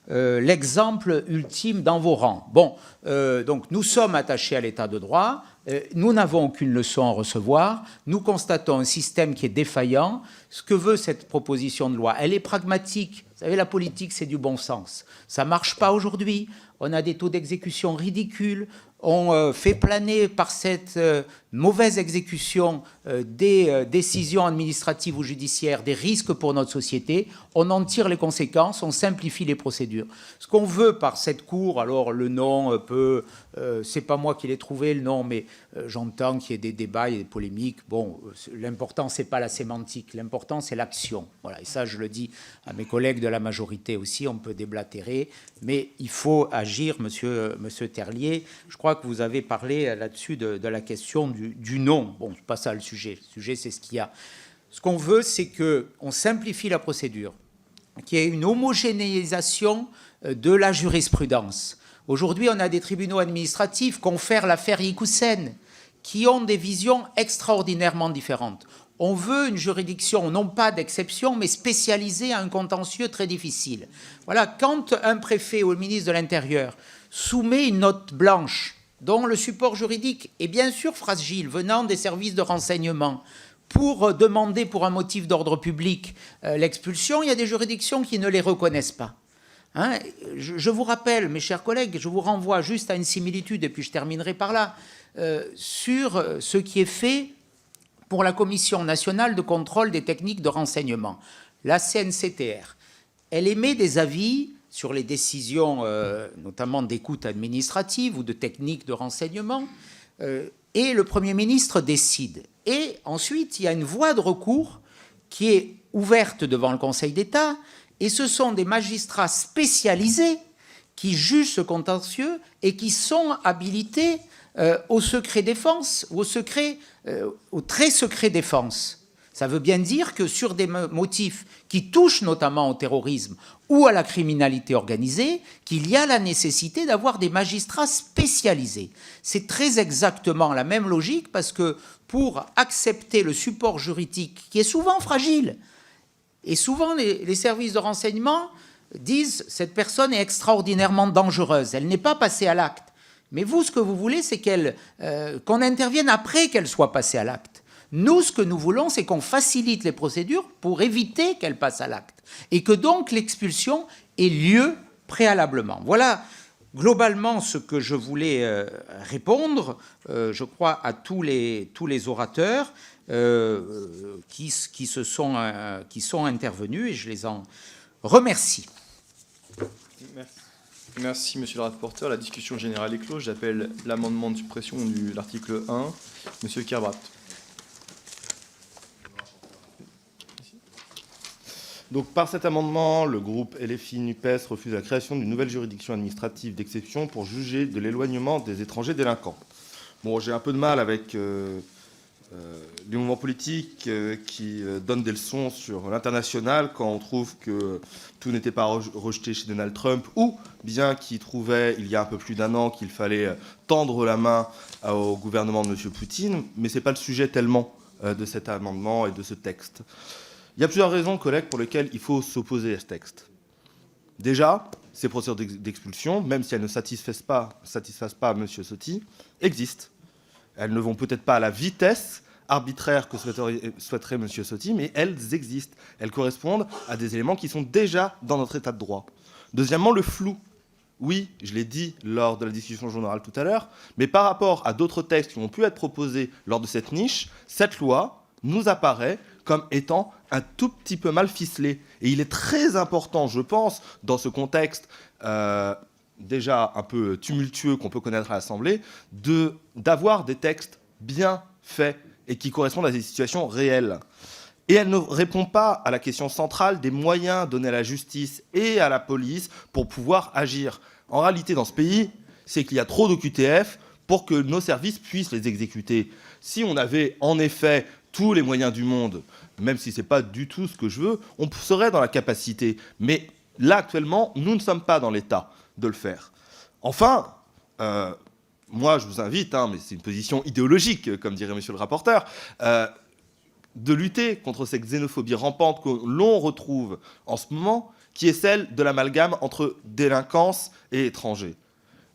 l'exemple ultime dans vos rangs. Bon, donc nous sommes attachés à l'état de droit. Nous n'avons aucune leçon à recevoir. Nous constatons un système qui est défaillant. Ce que veut cette proposition de loi, elle est pragmatique. Vous savez, la politique, c'est du bon sens. Ça ne marche pas aujourd'hui. On a des taux d'exécution ridicules. On fait planer par cette mauvaise exécution des décisions administratives ou judiciaires des risques pour notre société. On en tire les conséquences, on simplifie les procédures. Ce qu'on veut par cette cour, alors le nom peut... c'est pas moi qui l'ai trouvé, le nom, mais j'entends qu'il y ait des débats, il y ait des polémiques. Bon, l'important, c'est pas la sémantique, l'important, c'est l'action. Voilà, et ça, je le dis à mes collègues de la majorité aussi, on peut déblatérer, mais il faut agir, monsieur Terlier. Je crois que vous avez parlé là-dessus de la question du nom. Bon, c'est pas ça le sujet. Le sujet, c'est ce qu'il y a. Ce qu'on veut, c'est qu'on simplifie la procédure, qu'il y ait une homogénéisation de la jurisprudence. Aujourd'hui, on a des tribunaux administratifs, confèrent l'affaire Yikoussen, qui ont des visions extraordinairement différentes. On veut une juridiction, non pas d'exception, mais spécialisée à un contentieux très difficile. Voilà, quand un préfet ou le ministre de l'Intérieur soumet une note blanche dont le support juridique est bien sûr fragile, venant des services de renseignement, pour demander pour un motif d'ordre public l'expulsion, il y a des juridictions qui ne les reconnaissent pas. Hein, je vous rappelle, mes chers collègues, je vous renvoie juste à une similitude, et puis je terminerai par là, sur ce qui est fait pour la Commission nationale de contrôle des techniques de renseignement, la CNCTR. Elle émet des avis sur les décisions, notamment d'écoute administrative ou de techniques de renseignement, et le Premier ministre décide. Et ensuite, il y a une voie de recours qui est ouverte devant le Conseil d'État, et ce sont des magistrats spécialisés qui jugent ce contentieux et qui sont habilités au secret défense ou au très secret défense. Ça veut bien dire que sur des motifs qui touchent notamment au terrorisme ou à la criminalité organisée, qu'il y a la nécessité d'avoir des magistrats spécialisés. C'est très exactement la même logique parce que pour accepter le support juridique, qui est souvent fragile, et souvent les services de renseignement disent « cette personne est extraordinairement dangereuse, elle n'est pas passée à l'acte ». Mais vous, ce que vous voulez, c'est qu'on intervienne après qu'elle soit passée à l'acte. Nous, ce que nous voulons, c'est qu'on facilite les procédures pour éviter qu'elle passe à l'acte. Et que donc l'expulsion ait lieu préalablement. Voilà globalement ce que je voulais répondre, je crois, à tous les orateurs qui sont intervenus, et je les en remercie. Merci, monsieur le rapporteur. La discussion générale est close. J'appelle l'amendement de suppression de l'article 1. Monsieur Kerbrat. Donc, par cet amendement, le groupe LFI-NUPES refuse la création d'une nouvelle juridiction administrative d'exception pour juger de l'éloignement des étrangers délinquants. Bon, j'ai un peu de mal avec les mouvements politiques qui donnent des leçons sur l'international quand on trouve que tout n'était pas rejeté chez Donald Trump, ou bien qui trouvaient, il y a un peu plus d'un an, qu'il fallait tendre la main au gouvernement de M. Poutine. Mais ce n'est pas le sujet tellement de cet amendement et de ce texte. Il y a plusieurs raisons, collègues, pour lesquelles il faut s'opposer à ce texte. Déjà, ces procédures d'expulsion, même si elles ne satisfassent pas M. Ciotti, existent. Elles ne vont peut-être pas à la vitesse arbitraire que souhaiterait M. Ciotti, mais elles existent. Elles correspondent à des éléments qui sont déjà dans notre état de droit. Deuxièmement, le flou. Oui, je l'ai dit lors de la discussion générale tout à l'heure, mais par rapport à d'autres textes qui ont pu être proposés lors de cette niche, cette loi nous apparaît comme étant un tout petit peu mal ficelé. Et il est très important, je pense, dans ce contexte déjà un peu tumultueux qu'on peut connaître à l'Assemblée, d'avoir des textes bien faits et qui correspondent à des situations réelles. Et elle ne répond pas à la question centrale des moyens donnés à la justice et à la police pour pouvoir agir. En réalité, dans ce pays, c'est qu'il y a trop d'OQTF pour que nos services puissent les exécuter. Si on avait en effet tous les moyens du monde, même si ce n'est pas du tout ce que je veux, on serait dans la capacité. Mais là, actuellement, nous ne sommes pas dans l'état de le faire. Enfin, moi, je vous invite, mais c'est une position idéologique, comme dirait monsieur le rapporteur, de lutter contre cette xénophobie rampante que l'on retrouve en ce moment, qui est celle de l'amalgame entre délinquance et étrangers.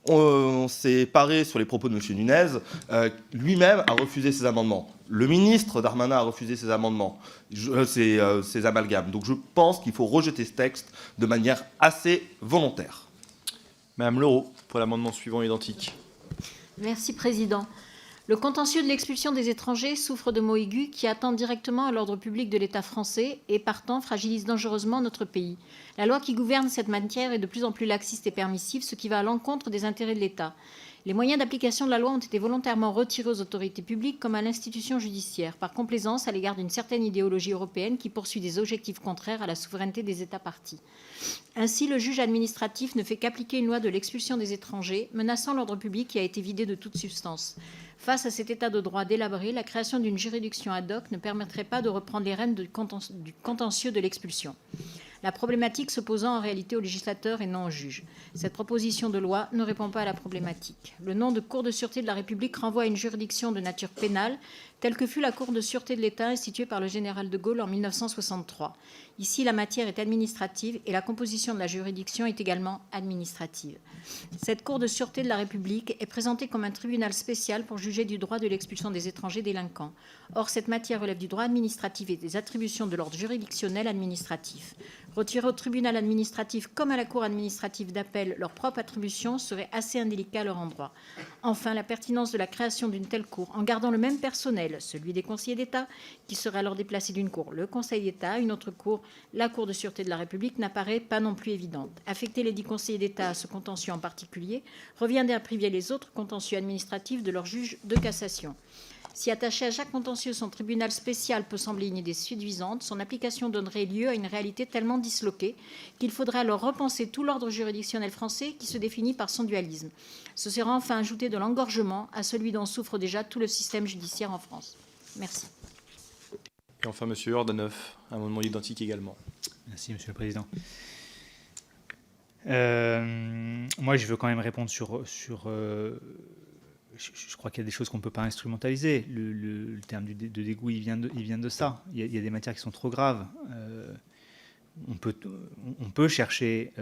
On s'est paré sur les propos de M. Nunez. Lui-même a refusé ces amendements. Le ministre Darmanin a refusé ces amendements, ces amalgames. Donc je pense qu'il faut rejeter ce texte de manière assez volontaire. Madame Leroux, pour l'amendement suivant identique. Merci, Président. Le contentieux de l'expulsion des étrangers souffre de maux aigus qui attendent directement à l'ordre public de l'État français et, partant, fragilise dangereusement notre pays. La loi qui gouverne cette matière est de plus en plus laxiste et permissive, ce qui va à l'encontre des intérêts de l'État. Les moyens d'application de la loi ont été volontairement retirés aux autorités publiques comme à l'institution judiciaire, par complaisance à l'égard d'une certaine idéologie européenne qui poursuit des objectifs contraires à la souveraineté des États parties. Ainsi, le juge administratif ne fait qu'appliquer une loi de l'expulsion des étrangers, menaçant l'ordre public qui a été vidé de toute substance. Face à cet état de droit délabré, la création d'une juridiction ad hoc ne permettrait pas de reprendre les rênes du contentieux de l'expulsion. La problématique s'opposant en réalité au législateur et non au juge. Cette proposition de loi ne répond pas à la problématique. Le nom de Cour de sûreté de la République renvoie à une juridiction de nature pénale, telle que fut la Cour de sûreté de l'État instituée par le général de Gaulle en 1963. Ici, la matière est administrative et la composition de la juridiction est également administrative. Cette Cour de sûreté de la République est présentée comme un tribunal spécial pour juger du droit de l'expulsion des étrangers délinquants. Or, cette matière relève du droit administratif et des attributions de l'ordre juridictionnel administratif. Retirer au tribunal administratif comme à la Cour administrative d'appel leurs propres attributions serait assez indélicat à leur endroit. Enfin, la pertinence de la création d'une telle cour, en gardant le même personnel, celui des conseillers d'État, qui serait alors déplacé d'une cour, le Conseil d'État, une autre cour, la Cour de sûreté de la République, n'apparaît pas non plus évidente. Affecter les 10 conseillers d'État à ce contentieux en particulier reviendrait à priver les autres contentieux administratifs de leur juge de cassation. Si attaché à chaque contentieux, son tribunal spécial peut sembler une idée séduisante, son application donnerait lieu à une réalité tellement disloquée qu'il faudrait alors repenser tout l'ordre juridictionnel français qui se définit par son dualisme. Ce serait enfin ajouter de l'engorgement à celui dont souffre déjà tout le système judiciaire en France. Merci. Et enfin, Monsieur Jordanov, amendement identique également. Merci, Monsieur le Président. Moi, je veux quand même répondre sur je crois qu'il y a des choses qu'on ne peut pas instrumentaliser. Le terme de dégoût, il vient de ça. Il y a des matières qui sont trop graves. On peut chercher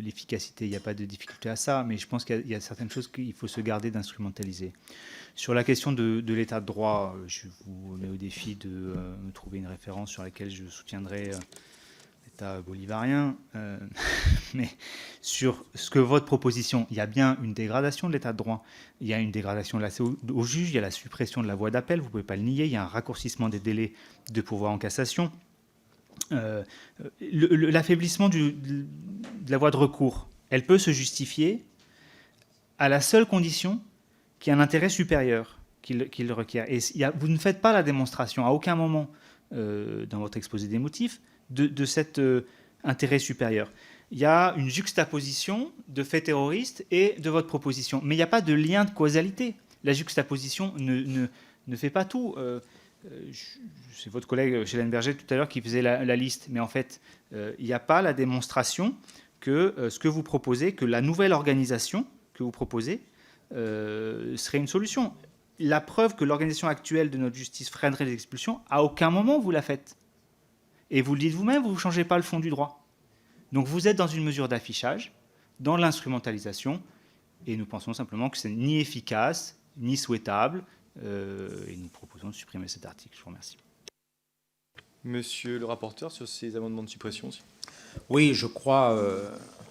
l'efficacité, il n'y a pas de difficulté à ça, mais je pense qu'il y a certaines choses qu'il faut se garder d'instrumentaliser. Sur la question de l'état de droit, je vous mets au défi de me trouver une référence sur laquelle je soutiendrai l'État bolivarien. Mais sur ce que votre proposition, il y a bien une dégradation de l'état de droit, il y a une dégradation de l'accès au juge, il y a la suppression de la voie d'appel, vous ne pouvez pas le nier, il y a un raccourcissement des délais de pourvoi en cassation. L'affaiblissement de la voie de recours, elle peut se justifier à la seule condition qu'il y a un intérêt supérieur qu'il requiert. Et vous ne faites pas la démonstration à aucun moment dans votre exposé des motifs de cet intérêt supérieur. Il y a une juxtaposition de faits terroristes et de votre proposition, mais il n'y a pas de lien de causalité. La juxtaposition ne fait pas tout. C'est votre collègue Chélen Berger tout à l'heure qui faisait la liste, mais en fait, il n'y a pas la démonstration que ce que vous proposez, que la nouvelle organisation que vous proposez serait une solution. La preuve que l'organisation actuelle de notre justice freinerait les expulsions, à aucun moment vous la faites. Et vous le dites vous-même, vous ne changez pas le fond du droit. Donc vous êtes dans une mesure d'affichage, dans l'instrumentalisation, et nous pensons simplement que ce n'est ni efficace, ni souhaitable, et nous proposons de supprimer cet article. Je vous remercie. Monsieur le rapporteur, sur ces amendements de suppression. Oui, je crois,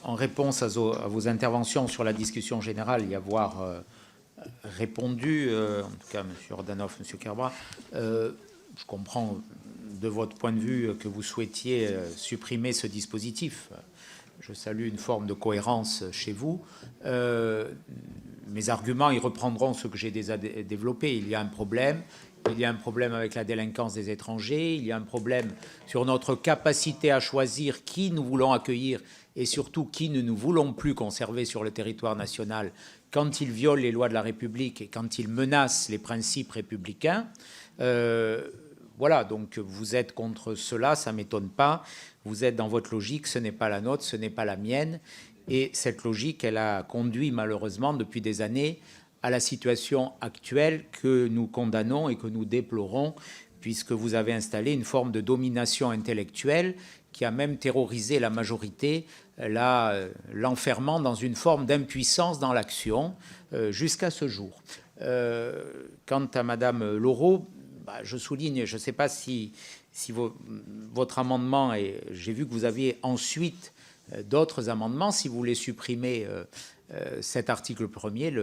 en réponse à vos interventions sur la discussion générale, y avoir répondu, en tout cas M. Jordanov, M. Kerbrat, je comprends de votre point de vue que vous souhaitiez supprimer ce dispositif. Je salue une forme de cohérence chez vous. Mes arguments, ils reprendront ce que j'ai déjà développé. Il y a un problème. Il y a un problème avec la délinquance des étrangers. Il y a un problème sur notre capacité à choisir qui nous voulons accueillir et surtout qui ne nous voulons plus conserver sur le territoire national quand ils violent les lois de la République et quand ils menacent les principes républicains. Voilà, donc vous êtes contre cela, ça ne m'étonne pas. Vous êtes dans votre logique, ce n'est pas la nôtre, ce n'est pas la mienne. Et cette logique, elle a conduit malheureusement depuis des années à la situation actuelle que nous condamnons et que nous déplorons, puisque vous avez installé une forme de domination intellectuelle qui a même terrorisé la majorité, l'enfermant dans une forme d'impuissance dans l'action jusqu'à ce jour. Quant à Madame Laureau, je souligne, je ne sais pas si votre amendement, et j'ai vu que vous aviez ensuite d'autres amendements, si vous voulez supprimer cet article premier,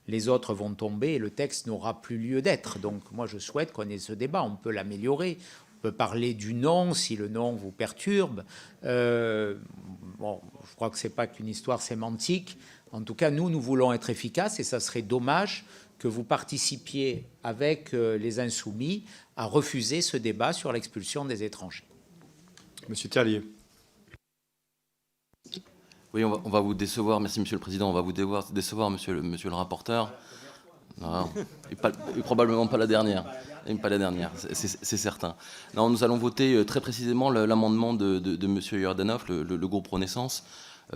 les autres vont tomber et le texte n'aura plus lieu d'être. Donc moi je souhaite qu'on ait ce débat, on peut l'améliorer, on peut parler du nom si le nom vous perturbe. Bon, je crois que ce n'est pas qu'une histoire sémantique. En tout cas, nous voulons être efficaces et ça serait dommage que vous participiez avec les Insoumis à refuser ce débat sur l'expulsion des étrangers. Monsieur Terlier. Oui, on va vous décevoir. Merci, Monsieur le Président. On va vous décevoir, monsieur le rapporteur. Non, et probablement pas la dernière. Pas la dernière, c'est certain. Non, nous allons voter très précisément l'amendement de Monsieur Jordanov, le groupe Renaissance.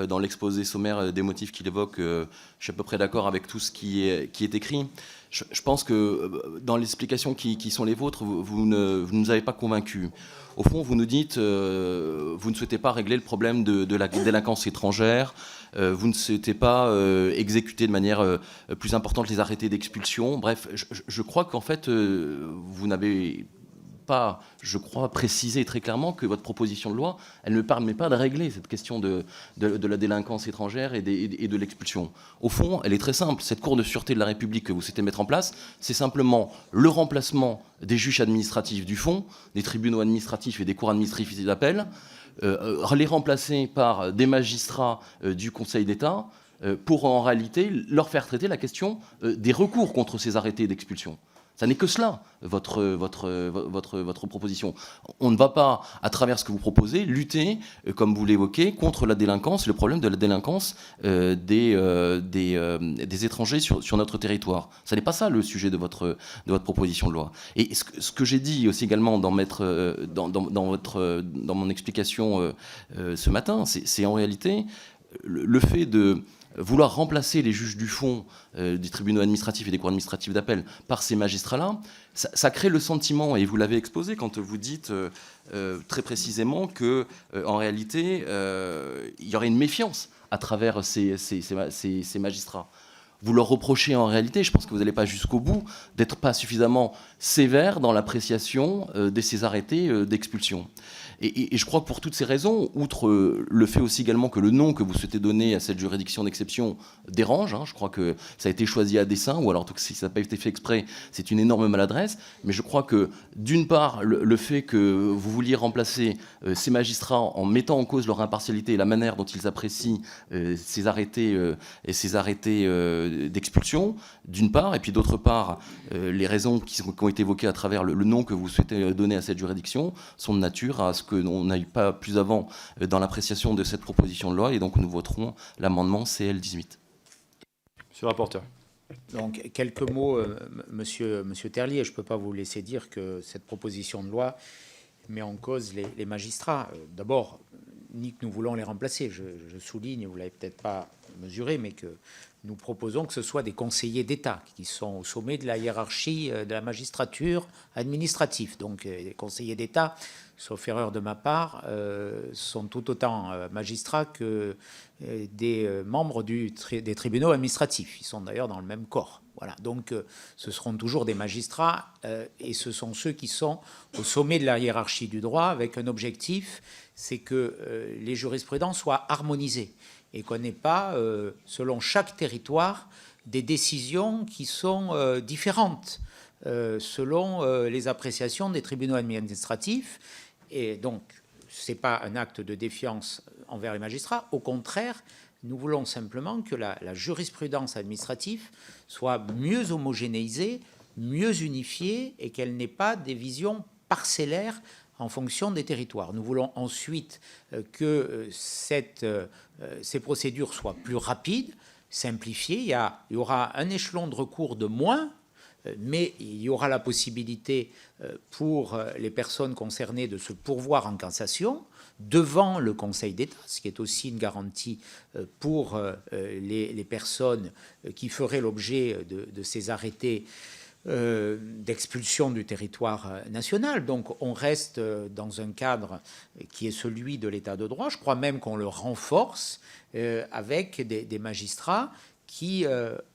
Dans l'exposé sommaire des motifs qu'il évoque, je suis à peu près d'accord avec tout ce qui est écrit. Je pense que dans les explications qui sont les vôtres, vous ne nous avez pas convaincus. Au fond, vous nous dites vous ne souhaitez pas régler le problème de la délinquance étrangère, vous ne souhaitez pas exécuter de manière plus importante les arrêtés d'expulsion. Bref, je crois qu'en fait, vous n'avez pas, je crois, préciser très clairement que votre proposition de loi, elle ne permet pas de régler cette question de la délinquance étrangère et de l'expulsion. Au fond, elle est très simple. Cette Cour de sûreté de la République que vous souhaitez mettre en place, c'est simplement le remplacement des juges administratifs du fond, des tribunaux administratifs et des cours administratifs d'appel, les remplacer par des magistrats du Conseil d'État pour en réalité leur faire traiter la question des recours contre ces arrêtés d'expulsion. Ça n'est que cela, votre proposition. On ne va pas, à travers ce que vous proposez, lutter, comme vous l'évoquez, contre la délinquance, le problème de la délinquance des étrangers sur notre territoire. Ce n'est pas ça le sujet de votre proposition de loi. Et ce que j'ai dit aussi également dans mon explication ce matin, c'est en réalité le fait de vouloir remplacer les juges du fond des tribunaux administratifs et des cours administratifs d'appel par ces magistrats-là, ça crée le sentiment, et vous l'avez exposé quand vous dites très précisément que en réalité, il y aurait une méfiance à travers ces magistrats. Vous leur reprochez en réalité, je pense que vous n'allez pas jusqu'au bout, d'être pas suffisamment sévère dans l'appréciation de ces arrêtés d'expulsion. Et je crois que pour toutes ces raisons, outre le fait aussi également que le nom que vous souhaitez donner à cette juridiction d'exception dérange, je crois que ça a été choisi à dessein, ou alors en tout cas si ça n'a pas été fait exprès, c'est une énorme maladresse, mais je crois que d'une part, le fait que vous vouliez remplacer ces magistrats en mettant en cause leur impartialité et la manière dont ils apprécient ces arrêtés d'expulsion, d'une part, et puis d'autre part, les raisons qui ont été évoquées à travers le nom que vous souhaitez donner à cette juridiction sont de nature à ce qu'on n'a eu pas plus avant dans l'appréciation de cette proposition de loi, et donc nous voterons l'amendement CL18. Monsieur le rapporteur. Donc, quelques mots, monsieur Terlier. Je ne peux pas vous laisser dire que cette proposition de loi met en cause les magistrats. D'abord, ni que nous voulons les remplacer. Je souligne, vous ne l'avez peut-être pas mesuré, mais que nous proposons que ce soit des conseillers d'État qui sont au sommet de la hiérarchie de la magistrature administrative. Donc, les conseillers d'État, sauf erreur de ma part, sont tout autant magistrats que des membres des tribunaux administratifs. Ils sont d'ailleurs dans le même corps. Voilà. Donc, ce seront toujours des magistrats et ce sont ceux qui sont au sommet de la hiérarchie du droit avec un objectif, c'est que les jurisprudences soient harmonisées et qu'on n'ait pas, selon chaque territoire, des décisions qui sont différentes selon les appréciations des tribunaux administratifs. Et donc, ce n'est pas un acte de défiance envers les magistrats. Au contraire, nous voulons simplement que la jurisprudence administrative soit mieux homogénéisée, mieux unifiée et qu'elle n'ait pas des visions parcellaires en fonction des territoires. Nous voulons ensuite que ces procédures soient plus rapides, simplifiées. Il y aura un échelon de recours de moins, mais il y aura la possibilité pour les personnes concernées de se pourvoir en cassation devant le Conseil d'État, ce qui est aussi une garantie pour les personnes qui feraient l'objet de ces arrêtés d'expulsion du territoire national. Donc on reste dans un cadre qui est celui de l'état de droit. Je crois même qu'on le renforce avec des magistrats qui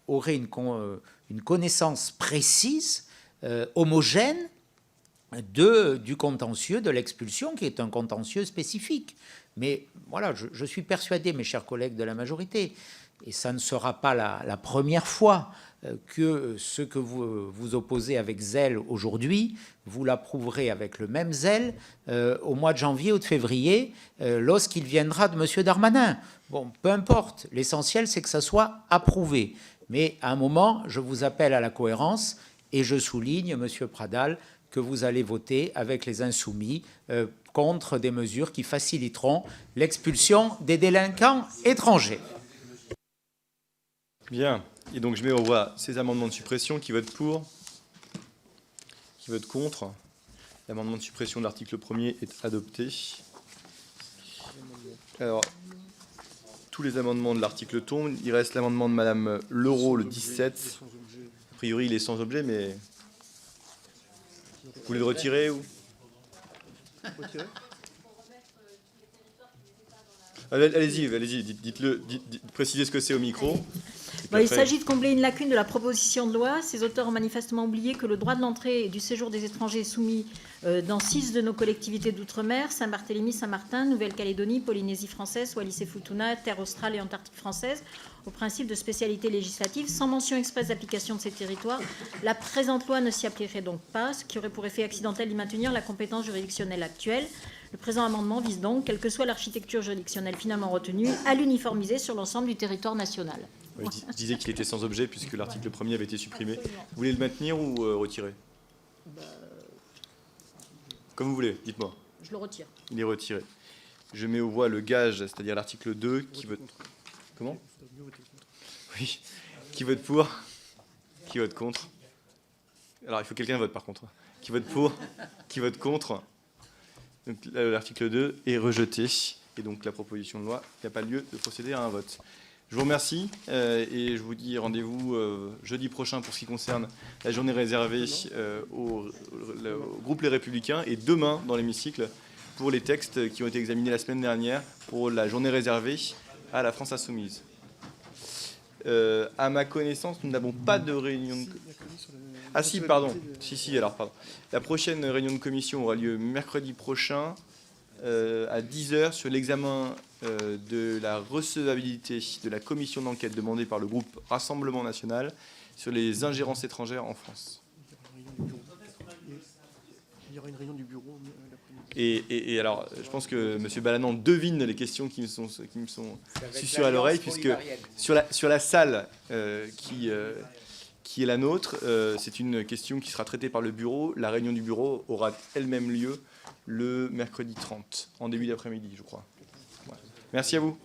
auraient une connaissance précise, homogène, du contentieux de l'expulsion, qui est un contentieux spécifique. Mais voilà, je suis persuadé, mes chers collègues de la majorité, et ça ne sera pas la première fois que ce que vous opposez avec zèle aujourd'hui, vous l'approuverez avec le même zèle au mois de janvier ou de février, lorsqu'il viendra de M. Darmanin. Bon, peu importe, l'essentiel c'est que ça soit approuvé. Mais à un moment, je vous appelle à la cohérence et je souligne, M. Pradal, que vous allez voter avec les insoumis contre des mesures qui faciliteront l'expulsion des délinquants étrangers. Bien. Et donc je mets au voie ces amendements de suppression. Qui vote pour? Qui vote contre? L'amendement de suppression de l'article 1er est adopté. Alors, tous les amendements de l'article tombent. Il reste l'amendement de Madame Leroux, le 17. A priori, il est sans objet, mais... Vous voulez le retirer ou... Allez-y, dites-le, précisez ce que c'est au micro. Il s'agit de combler une lacune de la proposition de loi. Ces auteurs ont manifestement oublié que le droit de l'entrée et du séjour des étrangers est soumis dans 6 de nos collectivités d'outre-mer, Saint-Barthélemy, Saint-Martin, Nouvelle-Calédonie, Polynésie française, Wallis-et-Futuna, Terre australe et Antarctique française, au principe de spécialité législative, sans mention expresse d'application de ces territoires. La présente loi ne s'y appliquerait donc pas, ce qui aurait pour effet accidentel d'y maintenir la compétence juridictionnelle actuelle. Le présent amendement vise donc, quelle que soit l'architecture juridictionnelle finalement retenue, à l'uniformiser sur l'ensemble du territoire national. Ouais, je disais qu'il était sans objet puisque l'article 1er avait été supprimé. Absolument. Vous voulez le maintenir ou retirer? Comme vous voulez, dites-moi. Je le retire. Il est retiré. Je mets aux voix le gage, c'est-à-dire l'article 2, qui vote... Comment? Oui. Qui vote pour? Qui vote contre? Alors, il faut que quelqu'un vote, par contre. Qui vote pour? Qui vote contre? Donc, l'article 2 est rejeté. Et donc, la proposition de loi, il n'y a pas lieu de procéder à un vote. Je vous remercie et je vous dis rendez-vous jeudi prochain pour ce qui concerne la journée réservée au groupe Les Républicains et demain dans l'hémicycle pour les textes qui ont été examinés la semaine dernière pour la journée réservée à la France Insoumise. À ma connaissance, nous n'avons pas de réunion de... Ah si, pardon. Si, alors, pardon. La prochaine réunion de commission aura lieu mercredi prochain à 10h sur l'examen de la recevabilité de la commission d'enquête demandée par le groupe Rassemblement National sur les ingérences étrangères en France. Il y aura une réunion du bureau. Et alors, je pense que M. Balanant devine les questions qui me sont susurrées à l'oreille, puisque sur la salle qui est la nôtre, c'est une question qui sera traitée par le bureau. La réunion du bureau aura elle-même lieu le mercredi 30, en début d'après-midi, je crois. Voilà. Merci à vous.